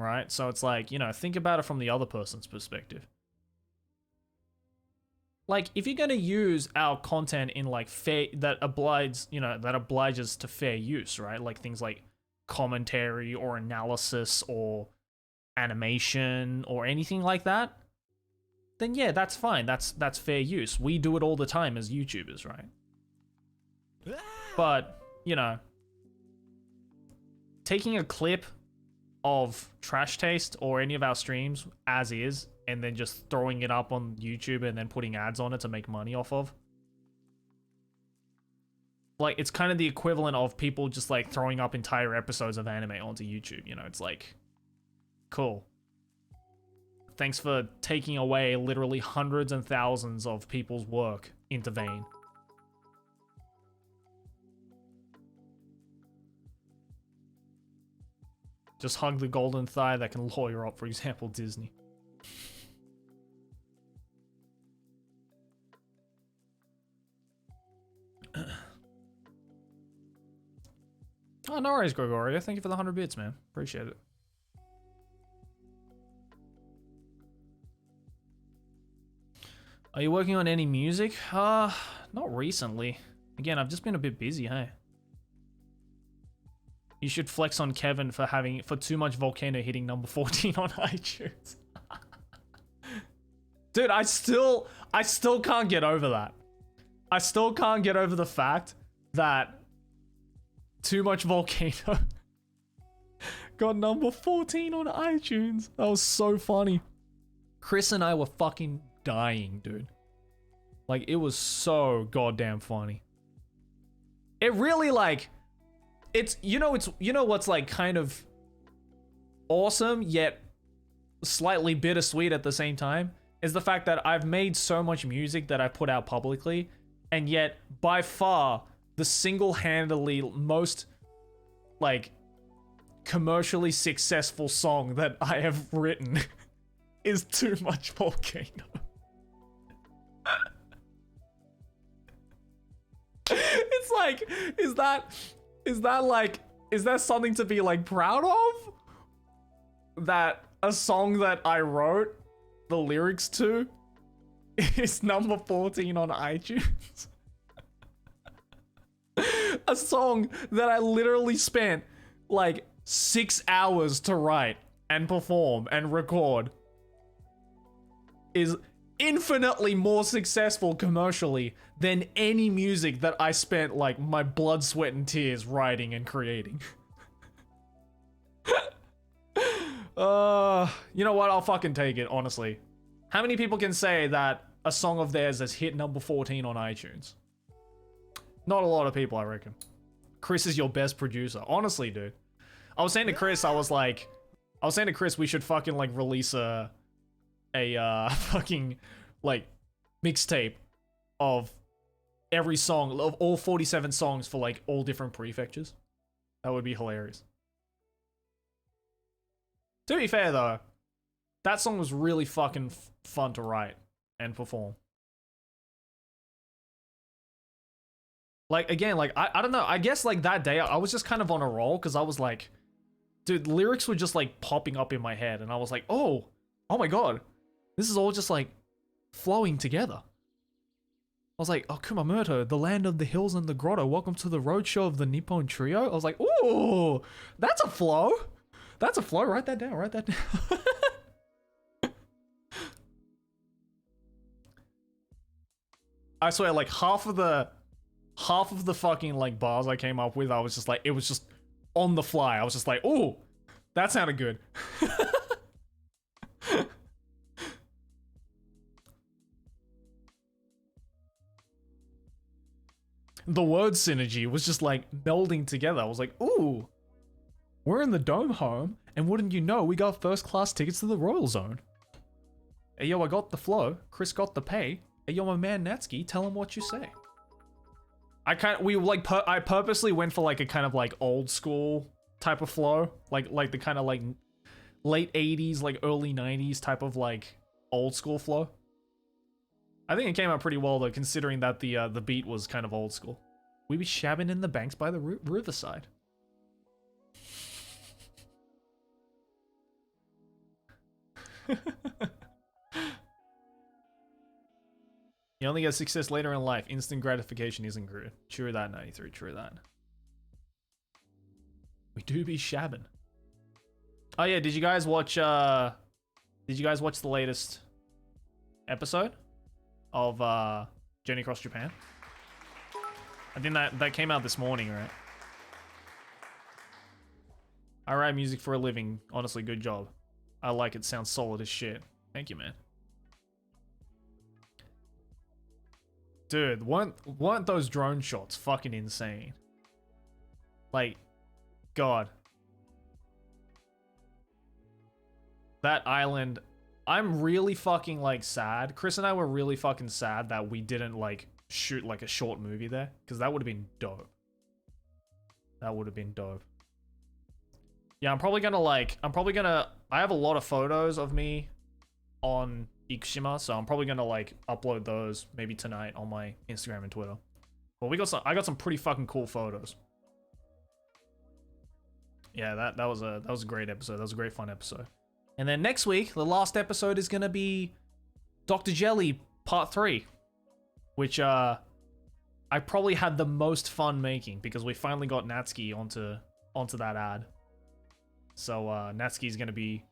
Right? So it's like, you know, think about it from the other person's perspective. Like, if you're going to use our content in like that obliges to fair use, right? Like things like commentary or analysis or animation or anything like that, then yeah, that's fine. That's fair use. We do it all the time as YouTubers, right? But, you know, taking a clip of Trash Taste or any of our streams as is and then just throwing it up on YouTube and then putting ads on it to make money off of, like, it's kind of the equivalent of people just like throwing up entire episodes of anime onto YouTube. You know, it's like, cool. Thanks for taking away literally hundreds and thousands of people's work into vain. Just hug the golden thigh that can lawyer up, for example, Disney. Oh, no worries, Gregorio. Thank you for the 100 bits, man. Appreciate it. Are you working on any music? Not recently. Again, I've just been a bit busy, hey. You should flex on Kevin for too much Volcano hitting number 14 on iTunes. Dude, I still can't get over that. I still can't get over the fact that Too Much Volcano got number 14 on iTunes. That was so funny. Chris and I were fucking dying, dude. Like, it was so goddamn funny. It really, like, it's you know what's like kind of awesome yet slightly bittersweet at the same time is the fact that I've made so much music that I put out publicly, and yet by far the single-handedly most like commercially successful song that I have written is Too Much Volcano. It's like, is that something to be like proud of? That a song that I wrote the lyrics to is number 14 on iTunes? A song that I literally spent like 6 hours to write and perform and record is infinitely more successful commercially than any music that I spent like my blood, sweat, and tears writing and creating. You know what? I'll fucking take it, honestly. How many people can say that a song of theirs has hit number 14 on iTunes? Not a lot of people, I reckon. Chris is your best producer. Honestly, dude. I was saying to Chris, we should fucking like release a fucking like mixtape of every song of all 47 songs for like all different prefectures. That would be hilarious. To be fair though, that song was really fucking fun to write and perform. Like, again, like, I don't know. I guess, like, that day, I was just kind of on a roll because I was like, dude, lyrics were just, like, popping up in my head. And I was like, oh my god. This is all just, like, flowing together. I was like, oh, Kumamoto, the land of the hills and the grotto. Welcome to the roadshow of the Nippon Trio. I was like, ooh, that's a flow. That's a flow. Write that down. Write that down. I swear, like, half of the fucking like bars I came up with, I was just like, it was just on the fly. I was just like, oh, that sounded good. The word synergy was just like melding together. I was like, ooh, we're in the Dome home, and wouldn't you know, we got first class tickets to the Royal Zone. Hey yo, I got the flow. Chris got the pay. Hey yo, my man Natsuki, tell him what you say. I purposely went for like a kind of like old school type of flow, like the kind of like late 80s, like early 90s type of like old school flow. I think it came out pretty well though, considering that the beat was kind of old school. We be shabbing in the banks by the riverside. You only get success later in life. Instant gratification isn't good. True that, 93. True that. We do be shabbing. Oh yeah, did you guys watch the latest episode of Journey Across Japan? I think that came out this morning, right? I write music for a living. Honestly, good job. I like it. Sounds solid as shit. Thank you, man. Dude, weren't those drone shots fucking insane? Like, God. That island, I'm really fucking like sad. Chris and I were really fucking sad that we didn't like shoot like a short movie there, because that would have been dope. That would have been dope. Yeah, I have a lot of photos of me on Ikushima, so I'm probably gonna like upload those maybe tonight on my Instagram and Twitter. Well, I got some pretty fucking cool photos. Yeah, that was a great episode. That was a great fun episode. And then next week, the last episode is gonna be Dr. Jelly Part 3, which I probably had the most fun making because we finally got Natsuki onto that ad. So Natsuki's gonna be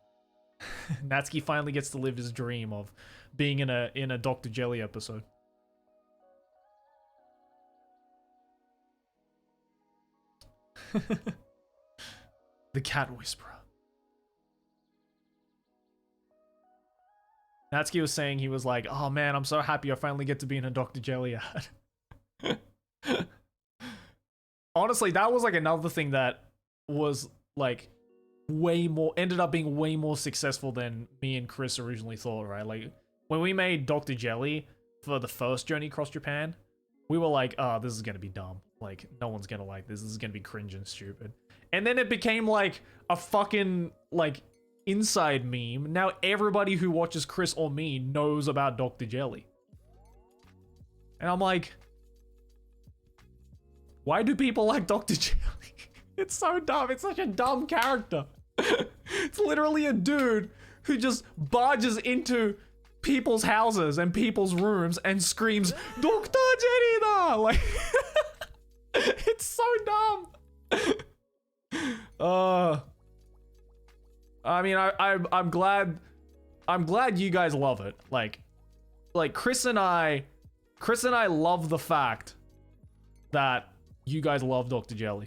Natsuki finally gets to live his dream of being in a Dr. Jelly episode. The Cat Whisperer. Natsuki was saying, he was like, oh man, I'm so happy I finally get to be in a Dr. Jelly ad. Honestly, that was like another thing that was like ended up being way more successful than me and Chris originally thought, right? Like, when we made Dr. Jelly for the first Journey Across Japan, we were like, oh, this is gonna be dumb. Like, no one's gonna like this. This is gonna be cringe and stupid. And then it became like a fucking, like, inside meme. Now everybody who watches Chris or me knows about Dr. Jelly. And I'm like, why do people like Dr. Jelly? It's so dumb. It's such a dumb character. It's literally a dude who just barges into people's houses and people's rooms and screams, Dr. Jelly da! Like, it's so dumb. I mean, I'm glad you guys love it. Like Chris and I love the fact that you guys love Dr. Jelly.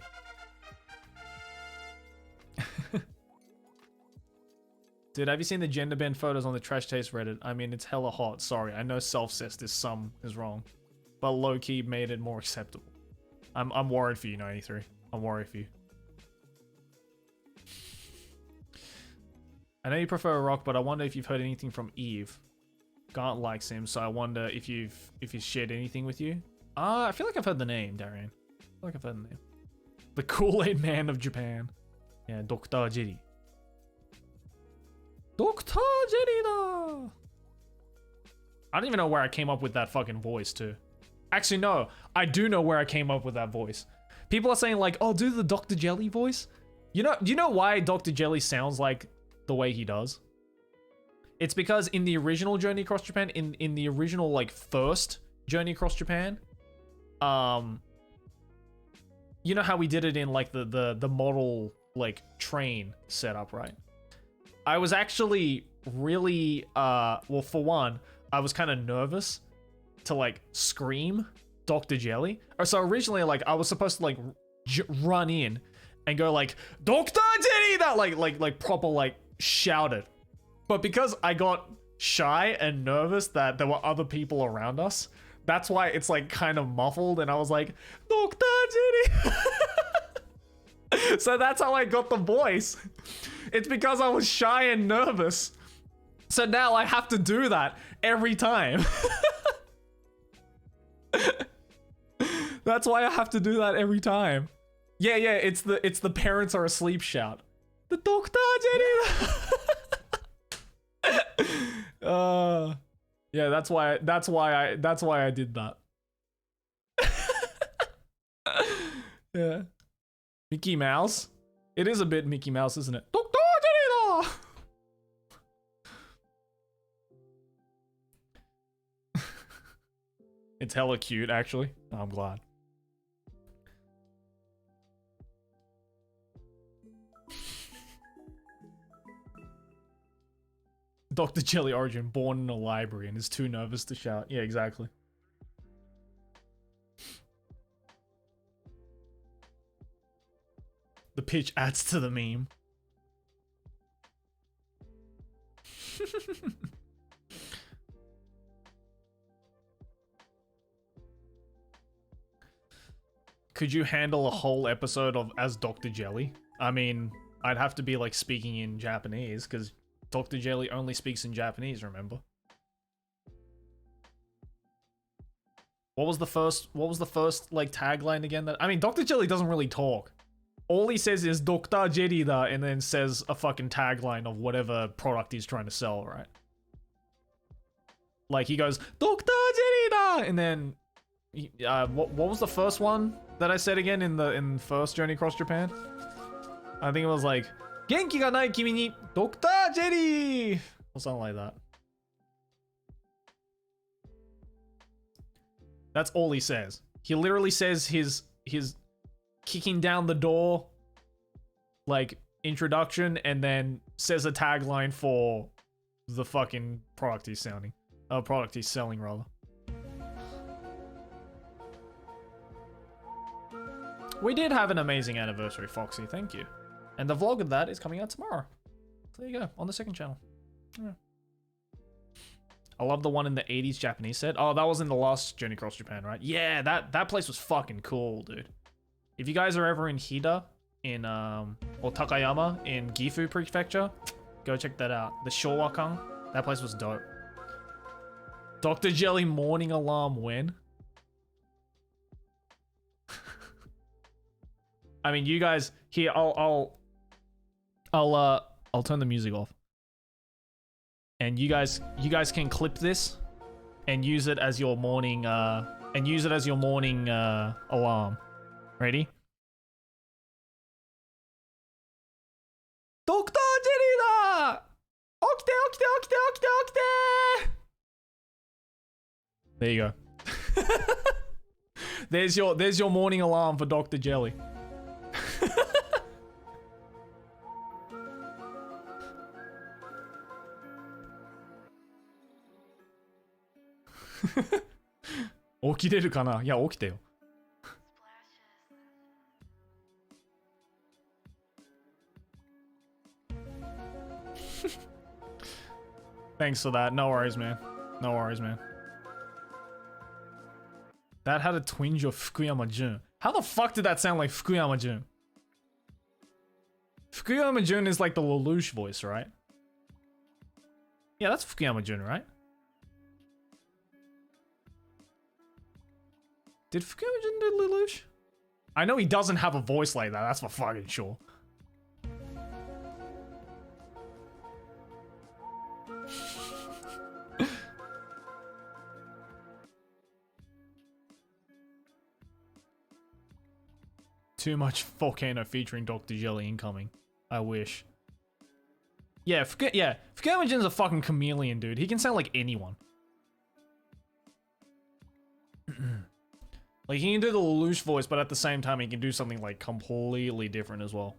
Dude, have you seen the gender bend photos on the Trash Taste Reddit? I mean, it's hella hot. Sorry, I know self-cessed is wrong, but low-key made it more acceptable. I'm worried for you, 93. I'm worried for you. I know you prefer rock, but I wonder if you've heard anything from Eve. Gant likes him, so I wonder if he's shared anything with you. I feel like I've heard the name, Darian. I feel like I've heard the name. The Kool-Aid Man of Japan. Yeah, Dr. Jerry. Dr. Jerry da! I don't even know where I came up with that fucking voice too. Actually, no. I do know where I came up with that voice. People are saying like, oh, do the Dr. Jelly voice. Do you know why Dr. Jelly sounds like the way he does? It's because in the original Journey Across Japan, in the original like first Journey Across Japan, you know how we did it in like the model like train setup, right? I was actually really well, for one, I was kind of nervous to like scream Dr. Jelly. Or so originally like I was supposed to like run in and go like Dr. Jelly, that like proper like shout it. But because I got shy and nervous that there were other people around us, that's why it's like kind of muffled and I was like Dr. Jelly. So that's how I got the voice. It's because I was shy and nervous. So now I have to do that every time. That's why I have to do that every time. Yeah, it's the parents are asleep shout. The Dr. Jenny. Yeah, that's why I did that. Yeah. Mickey Mouse? It is a bit Mickey Mouse, isn't it? Dr. Jenny. It's hella cute, actually. Oh, I'm glad. Dr. Jelly Origin, born in a library and is too nervous to shout. Yeah, exactly. The pitch adds to the meme. Could you handle a whole episode of as Dr. Jelly? I mean, I'd have to be like speaking in Japanese because Dr. Jelly only speaks in Japanese, remember? What was the first like tagline again? That I mean, Dr. Jelly doesn't really talk. All he says is Dr. Jelly da and then says a fucking tagline of whatever product he's trying to sell, right? Like he goes, Dr. Jelly da! And then what was the first one that I said again in first Journey Across Japan? I think it was like Genki ga nai kimi ni Dr. Jelly! Or something like that. That's all he says. He literally says his kicking down the door like introduction and then says a tagline for the fucking product he's selling rather. We did have an amazing anniversary, Foxy, thank you. And the vlog of that is coming out tomorrow. So there you go, on the second channel. Yeah. I love the one in the 80s Japanese set. Oh, that was in the last Journey Across Japan, right? Yeah, that place was fucking cool, dude. If you guys are ever in Hida, or Takayama in Gifu Prefecture, go check that out. The Showakan, that place was dope. Dr. Jelly morning alarm when? I mean, you guys here. I'll turn the music off, and you guys can clip this and use it as your morning alarm. Ready? Dr. Jelly da! Okite, okite, okite, okite, okite! There you go. There's your morning alarm for Dr. Jelly. Okireru kana? Yeah, okite yo. Thanks for that. No worries, man. No worries, man. That had a twinge of Fukuyama Jun. How the fuck did that sound like Fukuyama Jun? Fukuyama Jun is like the Lelouch voice, right? Yeah, that's Fukuyama Jun, right? Did Fukuoka do Lelouch? I know he doesn't have a voice like that, that's for fucking sure. Too much Volcano featuring Dr. Jelly incoming. I wish. Yeah, Fukuoka a fucking chameleon, dude. He can sound like anyone. Like, he can do the Lelouch voice, but at the same time, he can do something, like, completely different as well.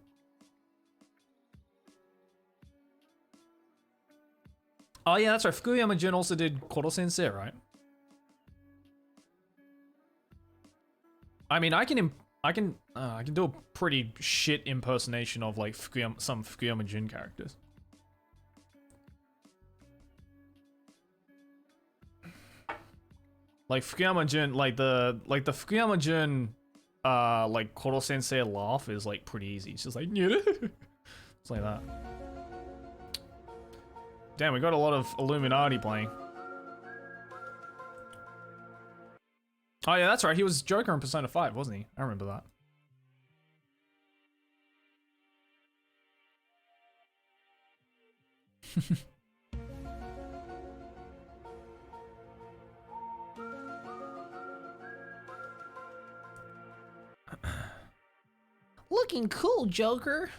Oh, yeah, that's right. Fukuyama Jun also did Koro Sensei, right? I mean, I can do a pretty shit impersonation of, like, some Fukuyama Jun characters. Like Fukuyama Jun, like the Fukuyama Jun, like Koro Sensei laugh is like pretty easy. It's just like, it's like that. Damn, we got a lot of Illuminati playing. Oh yeah, that's right. He was Joker in Persona 5, wasn't he? I remember that. Looking cool, Joker.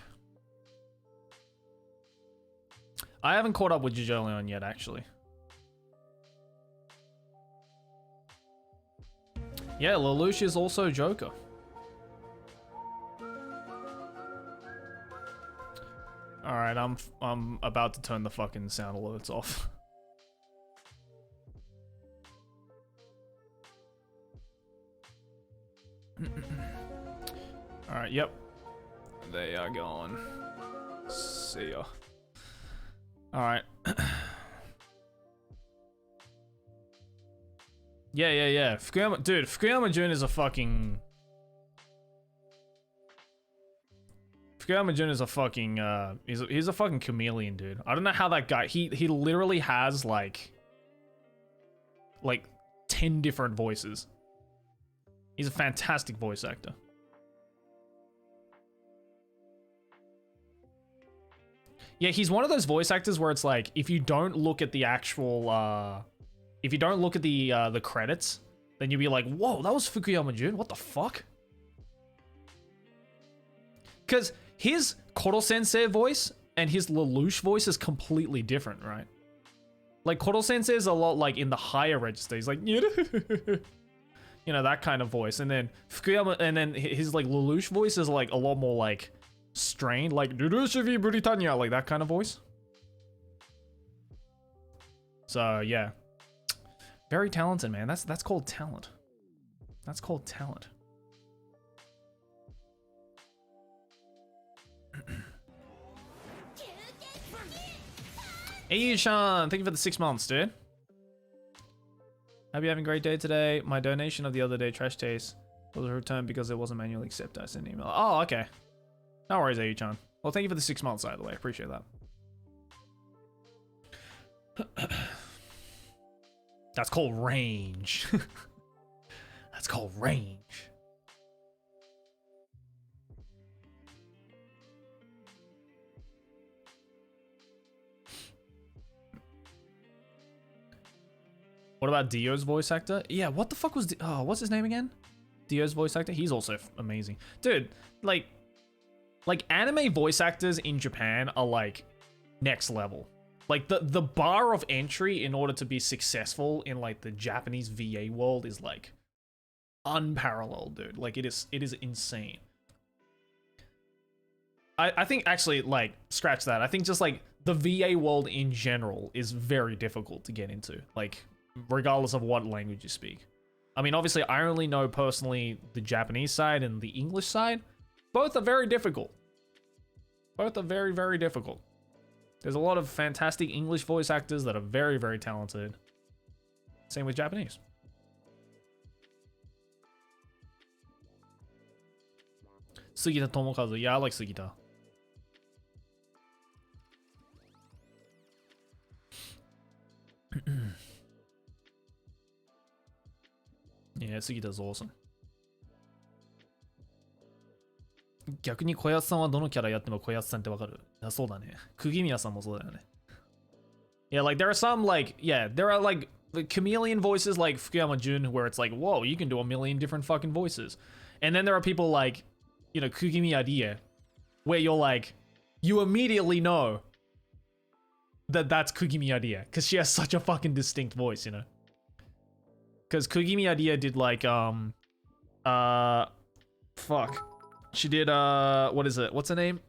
I haven't caught up with JoJo Leon yet, actually. Yeah, Lelouch is also Joker. Alright, I'm about to turn the fucking sound alerts off. Alright, yep. They are gone. See ya. Alright. Yeah. Fukuyama Jun is a fucking... Fukuyama Jun is a fucking, he's a fucking chameleon, dude. I don't know how that guy... He literally has, like 10 different voices. He's a fantastic voice actor. Yeah, he's one of those voice actors where it's like, if you don't look at the actual, if you don't look at the credits, then you'll be like, whoa, that was Fukuyama Jun? What the fuck? Because his Koro Sensei voice and his Lelouch voice is completely different, right? Like, Koro Sensei is a lot, like, in the higher register. He's like, you know, that kind of voice. And then Fukuyama, and then his, like, Lelouch voice is, like, a lot more, like, strained, like Britannia, like that kind of voice. So yeah, very talented, man. That's called talent. That's called talent. Hey Yushan, thank you for the 6 months, dude. Hope you're having a great day today. My donation of the other day, Trash Taste, was returned because it wasn't manually accepted. I sent an email. Oh, okay. No worries, Ayu-chan. Well, thank you for the 6 months, by the way. I appreciate that. That's called range. That's called range. What about Dio's voice actor? Yeah, what the fuck was... Oh, what's his name again? Dio's voice actor? He's also amazing. Dude, like anime voice actors in Japan are like next level. Like the bar of entry in order to be successful in like the Japanese VA world is like unparalleled, dude. Like it is insane. I think actually, like, scratch that. I think just like the VA world in general is very difficult to get into, like regardless of what language you speak. I mean, obviously I only know personally the Japanese side and the English side. Both are very difficult. Both are very, very difficult. There's a lot of fantastic English voice actors that are very, very talented. Same with Japanese. Sugita Tomokazu. Yeah, I like Sugita. Yeah, Sugita's awesome. 逆に小安さんはどのキャラやっても小安さんってわかる？いや、そうだね。釘宮さんもそうだよね。Yeah, like there are some like, yeah, there are like the chameleon voices like Fukuyama Jun where it's like, whoa, you can do a million different fucking voices. And then there are people like, you know, Kugimiya Die, where you're like, you immediately know that that's Kugimiya Die because she has such a fucking distinct voice, you know? Because Kugimiya Die did like, fuck. She did, what is it? What's her name?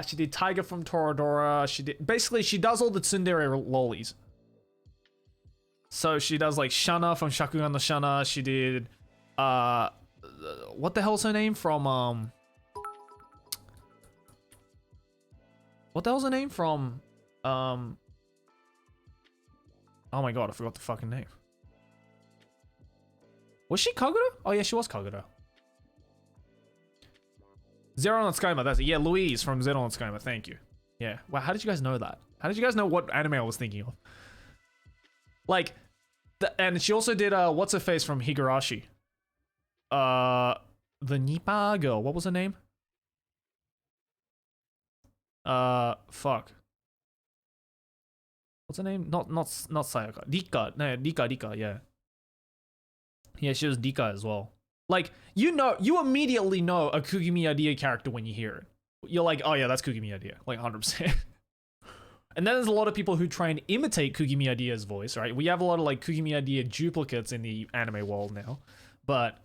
She did Tiger from Toradora. Basically, she does all the tsundere lolis. So she does like Shana from Shakugan no Shana. She did, what the hell's her name from, what the hell's her name from, oh my god, I forgot the fucking name. Was she Kagura? Oh yeah, she was Kagura. Zero no Tsukaima, that's it. Yeah, Louise from Zero no Tsukaima, thank you. Yeah. Wow, how did you guys know that? How did you guys know what anime I was thinking of? Like, and she also did, what's her face from Higurashi? The Nipa girl, what was her name? Fuck. What's her name? Not Sayaka. Rika. No, Rika, yeah. Yeah, she was Dika as well. Like, you know, you immediately know a Kugimiya Die character when you hear it. You're like, oh yeah, that's Kugimiya Die, like 100%. And then there's a lot of people who try and imitate Kugimiya Die's voice, right? We have a lot of like Kugimiya Die duplicates in the anime world now, but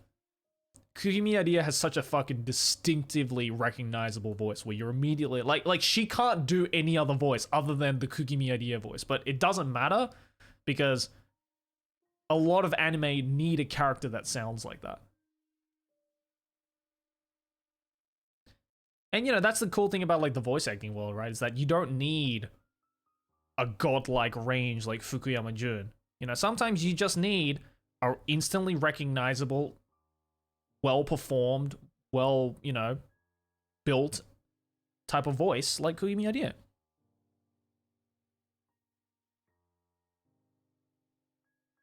Kugimiya Die has such a fucking distinctively recognizable voice where you're immediately like she can't do any other voice other than the Kugimiya Die voice, but it doesn't matter because a lot of anime need a character that sounds like that. And you know, that's the cool thing about like the voice acting world, right? Is that you don't need a godlike range like Fukuyama Jun. You know, sometimes you just need a instantly recognizable, well performed, well, you know, built type of voice like Kugimiya Die.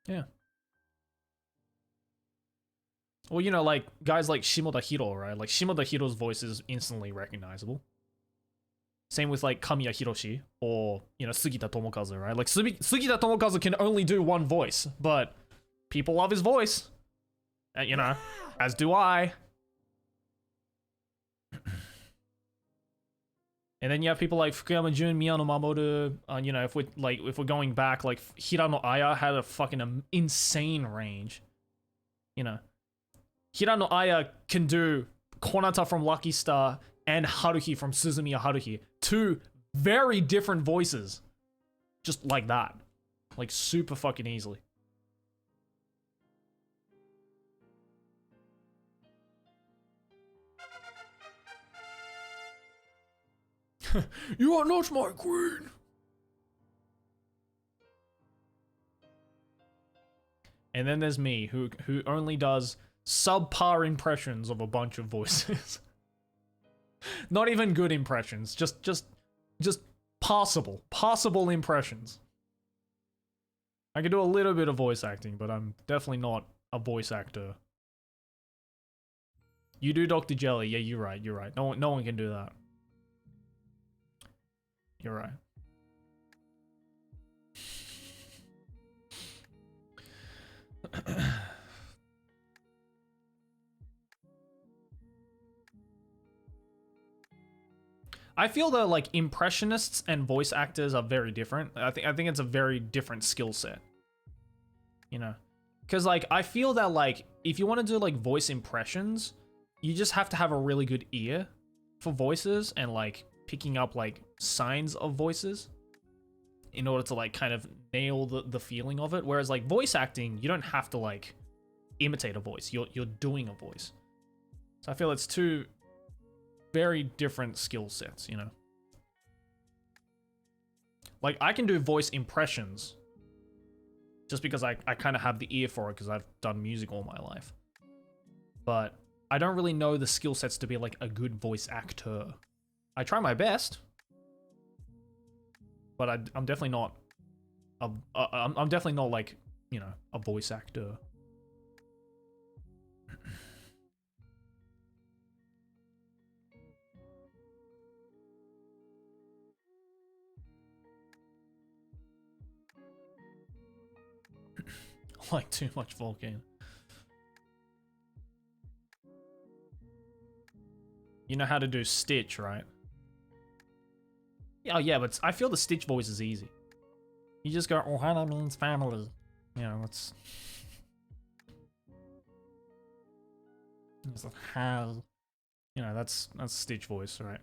Yeah. Well, you know, like guys like Shimoda Hiro, right? Like Shimoda Hiro's voice is instantly recognizable. Same with like Kamiya Hiroshi or, you know, Sugita Tomokazu, right? Like Sugita Tomokazu can only do one voice, but people love his voice. And, you know, as do I. And then you have people like Fukuyama Jun, Miyano Mamoru. You know, if we're going back, like Hirano Aya had a fucking insane range. You know, Hirano Aya can do Konata from Lucky Star and Haruhi from Suzumiya Haruhi. Two very different voices. Just like that. Like super fucking easily. You are not my queen. And then there's me, who only does subpar impressions of a bunch of voices. Not even good impressions, just passable impressions. I can do a little bit of voice acting, but I'm definitely not a voice actor. You do Dr. Jelly, yeah, you're right. No one can do that. You're right. I feel that like impressionists and voice actors are very different. I think it's a very different skill set. You know, because like I feel that like if you want to do like voice impressions, you just have to have a really good ear for voices and like picking up like signs of voices in order to like kind of nail the feeling of it. Whereas like voice acting, you don't have to like imitate a voice. You're doing a voice. So I feel it's two very different skill sets, you know? Like I can do voice impressions just because I kind of have the ear for it because I've done music all my life. But I don't really know the skill sets to be like a good voice actor. I try my best, but I'm definitely not. I'm definitely not like, you know, a voice actor. Like too much Vulcan. You know how to do Stitch, right? Yeah, yeah, but I feel the Stitch voice is easy. You just go, Ohana means family. You know, it's like, how? You know, that's Stitch voice, right?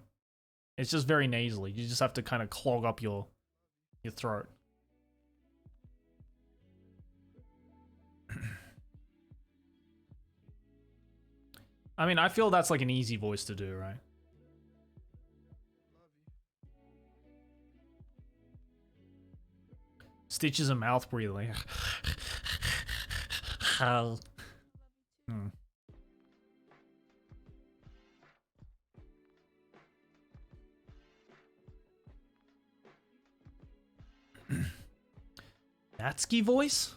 It's just very nasally. You just have to kind of clog up your throat. I mean, I feel that's like an easy voice to do, right? Stitch is a mouth breather. Like, how? Natsuki voice?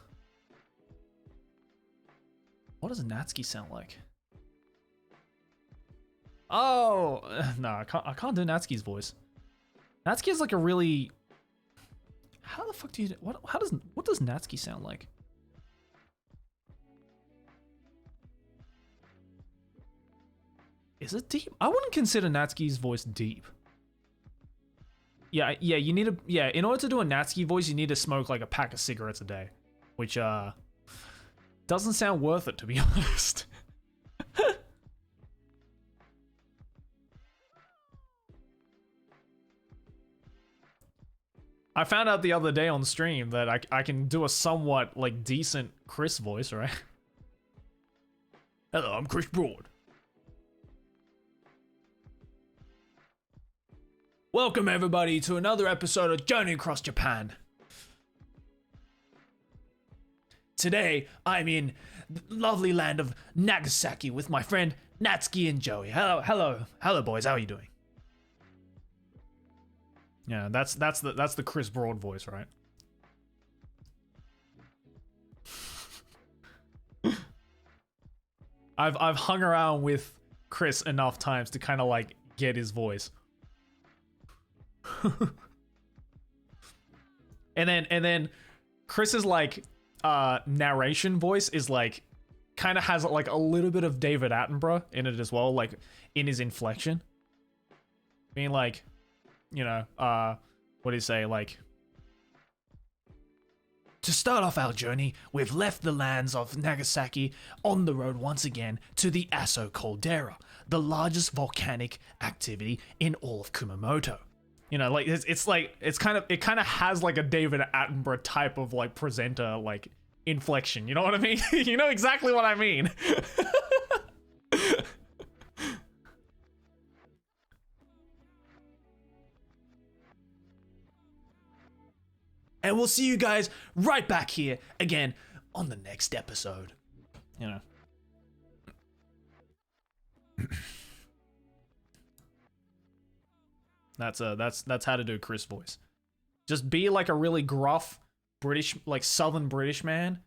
What does Natsuki sound like? Oh, no, I can't do Natsuki's voice. Natsuki is like a really... How the fuck do you... What does Natsuki sound like? Is it deep? I wouldn't consider Natsuki's voice deep. Yeah, you need to... Yeah, in order to do a Natsuki voice, you need to smoke like a pack of cigarettes a day. Which, doesn't sound worth it, to be honest. I found out the other day on stream that I can do a somewhat, like, decent Chris voice, right? Hello, I'm Chris Broad. Welcome, everybody, to another episode of Journey Across Japan. Today, I'm in the lovely land of Nagasaki with my friend Natsuki and Joey. Hello, boys. How are you doing? Yeah, that's the Chris Broad voice, right? I've hung around with Chris enough times to kind of like get his voice. and then Chris's like narration voice is like kind of has like a little bit of David Attenborough in it as well, like in his inflection. Being like, you know, what do you say? Like, to start off our journey, we've left the lands of Nagasaki on the road once again to the Aso caldera, the largest volcanic activity in all of Kumamoto. You know, like it kind of has like a David Attenborough type of like presenter like inflection. You know what I mean? You know exactly what I mean. And we'll see you guys right back here again on the next episode. You know. That's how to do Chris voice. Just be like a really gruff British, like Southern British man,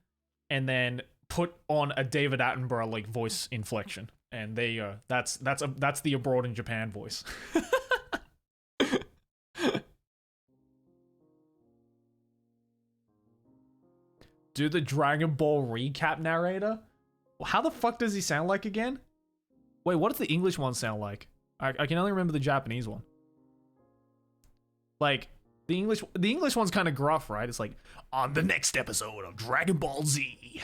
and then put on a David Attenborough like voice inflection. And there you go. That's the abroad in Japan voice. Do the Dragon Ball recap narrator? How the fuck does he sound like again? Wait, what does the English one sound like? I can only remember the Japanese one. Like, the English one's kind of gruff, right? It's like, on the next episode of Dragon Ball Z,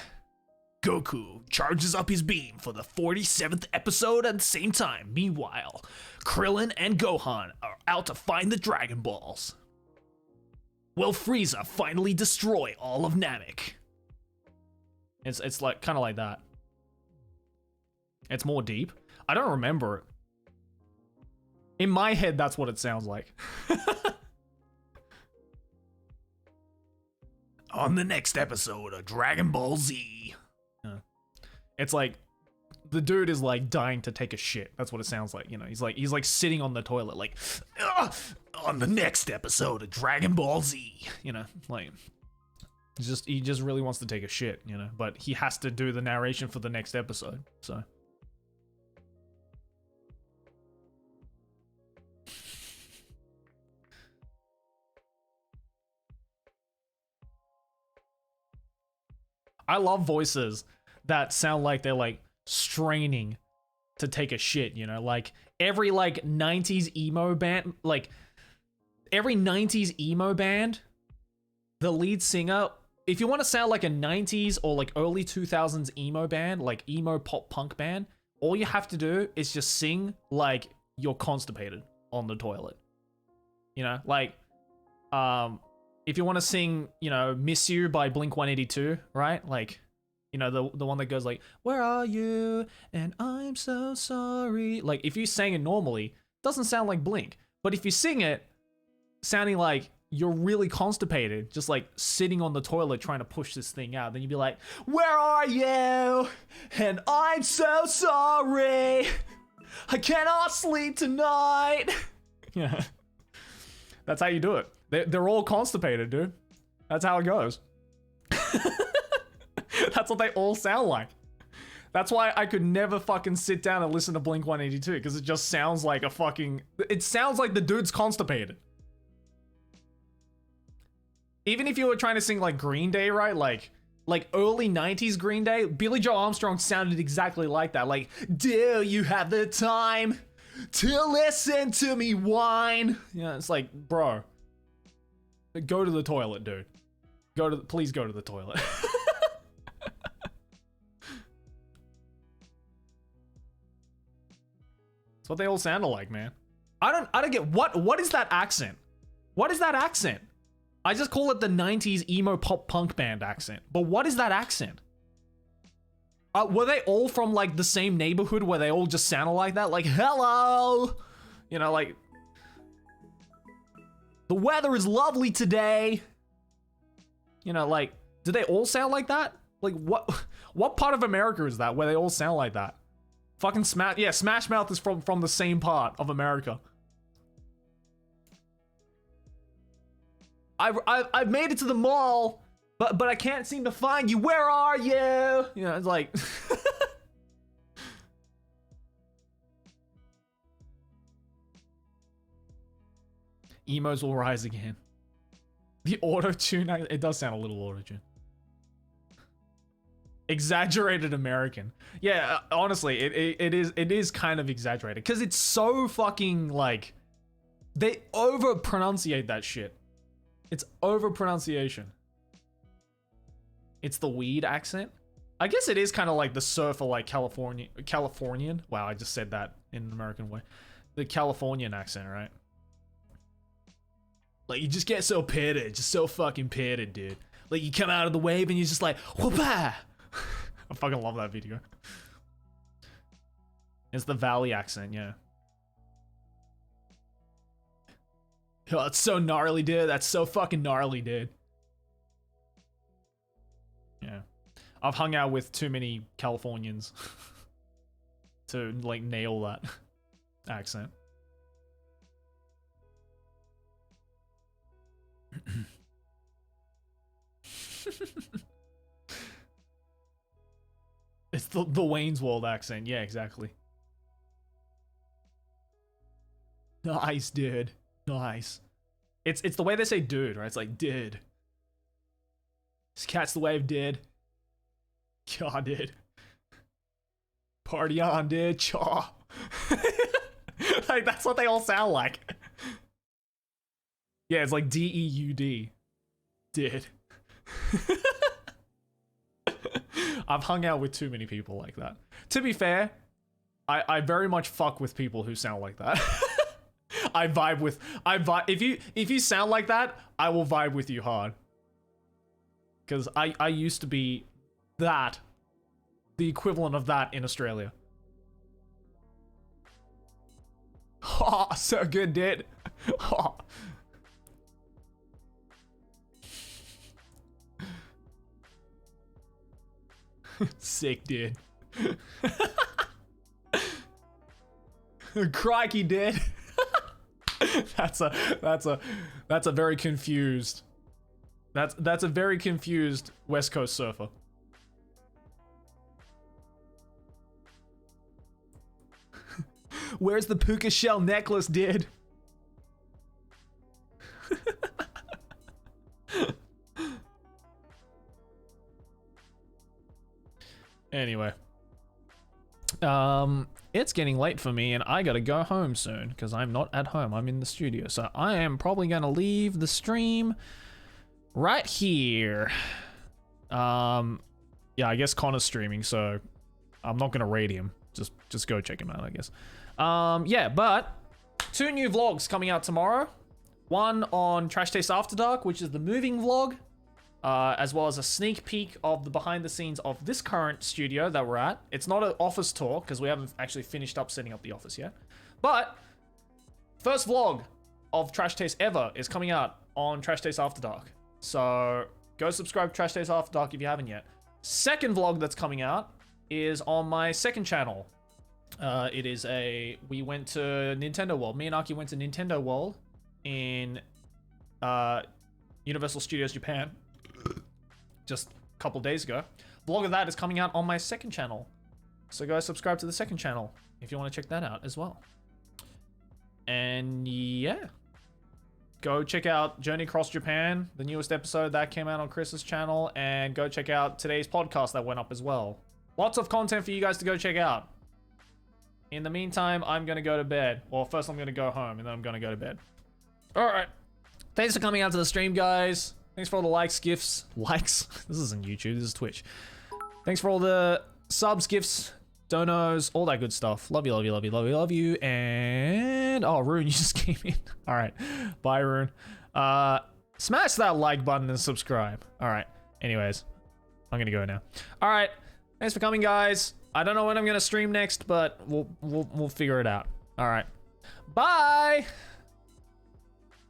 Goku charges up his beam for the 47th episode at the same time. Meanwhile, Krillin and Gohan are out to find the Dragon Balls. Will Frieza finally destroy all of Namek? It's like kind of like that. It's more deep. I don't remember it. In my head, that's what it sounds like. On the next episode of Dragon Ball Z. It's like the dude is like dying to take a shit. That's what it sounds like. You know, he's like sitting on the toilet, like, on the next episode of Dragon Ball Z. You know, like he just really wants to take a shit. You know, but he has to do the narration for the next episode. So. I love voices that sound like they're like straining to take a shit, you know? Like every like 90s emo band, like every 90s emo band, the lead singer, if you want to sound like a 90s or like early 2000s emo band, like emo pop punk band, all you have to do is just sing like you're constipated on the toilet. You know, like if you want to sing, you know, Miss You by Blink-182, right? Like, you know, the one that goes like, where are you? And I'm so sorry. Like, if you sang it normally, it doesn't sound like Blink. But if you sing it sounding like you're really constipated, just like sitting on the toilet trying to push this thing out, then you'd be like, where are you? And I'm so sorry. I cannot sleep tonight. Yeah. That's how you do it. They're all constipated, dude. That's how it goes. That's what they all sound like. That's why I could never fucking sit down and listen to Blink-182, because it just sounds like a fucking... It sounds like the dude's constipated. Even if you were trying to sing like Green Day, right? Like early 90s Green Day, Billy Joe Armstrong sounded exactly like that. Like, do you have the time to listen to me whine? Yeah, it's like, bro, go to the toilet, dude. Please go to the toilet. That's what they all sounded like, man. I don't get what is that accent? What is that accent? I just call it the 90s emo pop punk band accent. But what is that accent? Were they all from like the same neighborhood where they all just sounded like that? Like, hello! You know, like, the weather is lovely today. You know, like, do they all sound like that? Like, what part of America is that where they all sound like that? Fucking Smash Mouth is from the same part of America. I've made it to the mall, but I can't seem to find you. Where are you? You know, it's like... Emos will rise again. The auto-tune, it does sound a little auto-tune. Exaggerated American. Yeah, honestly, it is kind of exaggerated. Because it's so fucking, like... They over-pronunciate that shit. It's over-pronunciation. It's the weed accent. I guess it is kind of like the surfer, like Californian. Wow, I just said that in an American way. The Californian accent, right? Like, you just get so pitted, just so fucking pitted, dude. Like, you come out of the wave and you're just like, whoopah! I fucking love that video. It's the Valley accent, yeah. Oh, it's so gnarly, dude. That's so fucking gnarly, dude. Yeah. I've hung out with too many Californians to, like, nail that accent. It's the Wayne's World accent. Yeah, exactly. Nice, dude. Nice. It's the way they say dude, right? It's like, dude. Just catch the wave, dude. God, dude. Party on, dude. Chaw. Like, that's what they all sound like. Yeah, it's like D-E-U-D. Dude. I've hung out with too many people like that. To be fair, I very much fuck with people who sound like that. I vibe if you sound like that, I will vibe with you hard. Cause I used to be that, the equivalent of that in Australia. Oh, so good, dude. Oh. Sick, dude. Crikey, dude. That's a very confused. That's a very confused West Coast surfer. Where's the puka shell necklace, dude? Anyway. It's getting late for me and I gotta go home soon because I'm not at home. I'm in the studio. So I am probably gonna leave the stream right here. Yeah, I guess Connor's streaming, so I'm not gonna raid him. Just go check him out, I guess. Yeah, but 2 new vlogs coming out tomorrow. One on Trash Taste After Dark, which is the moving vlog, as well as a sneak peek of the behind the scenes of this current studio that we're at. It's not an office tour because we haven't actually finished up setting up the office yet. But first vlog of Trash Taste ever is coming out on Trash Taste After Dark. So go subscribe to Trash Taste After Dark if you haven't yet. Second vlog that's coming out is on my second channel. We went to Nintendo World. Me and Aki went to Nintendo World in Universal Studios Japan just a couple days ago. Vlog of that is coming out on my second channel. So go subscribe to the second channel if you want to check that out as well. And yeah. Go check out Journey Across Japan, the newest episode that came out on Chris's channel, and go check out today's podcast that went up as well. Lots of content for you guys to go check out. In the meantime, I'm going to go to bed. Well, first I'm going to go home, and then I'm going to go to bed. Alright. Thanks for coming out to the stream, guys. Thanks for all the likes, gifts. Likes? This isn't YouTube, this is Twitch. Thanks for all the subs, gifts, donos, all that good stuff. Love you, love you, love you, love you, love you. And... oh, Rune, you just came in. Alright. Bye, Rune. Smash that like button and subscribe. Alright. Anyways. I'm going to go now. Alright. Thanks for coming, guys. I don't know when I'm going to stream next, but we'll figure it out. Alright. Bye!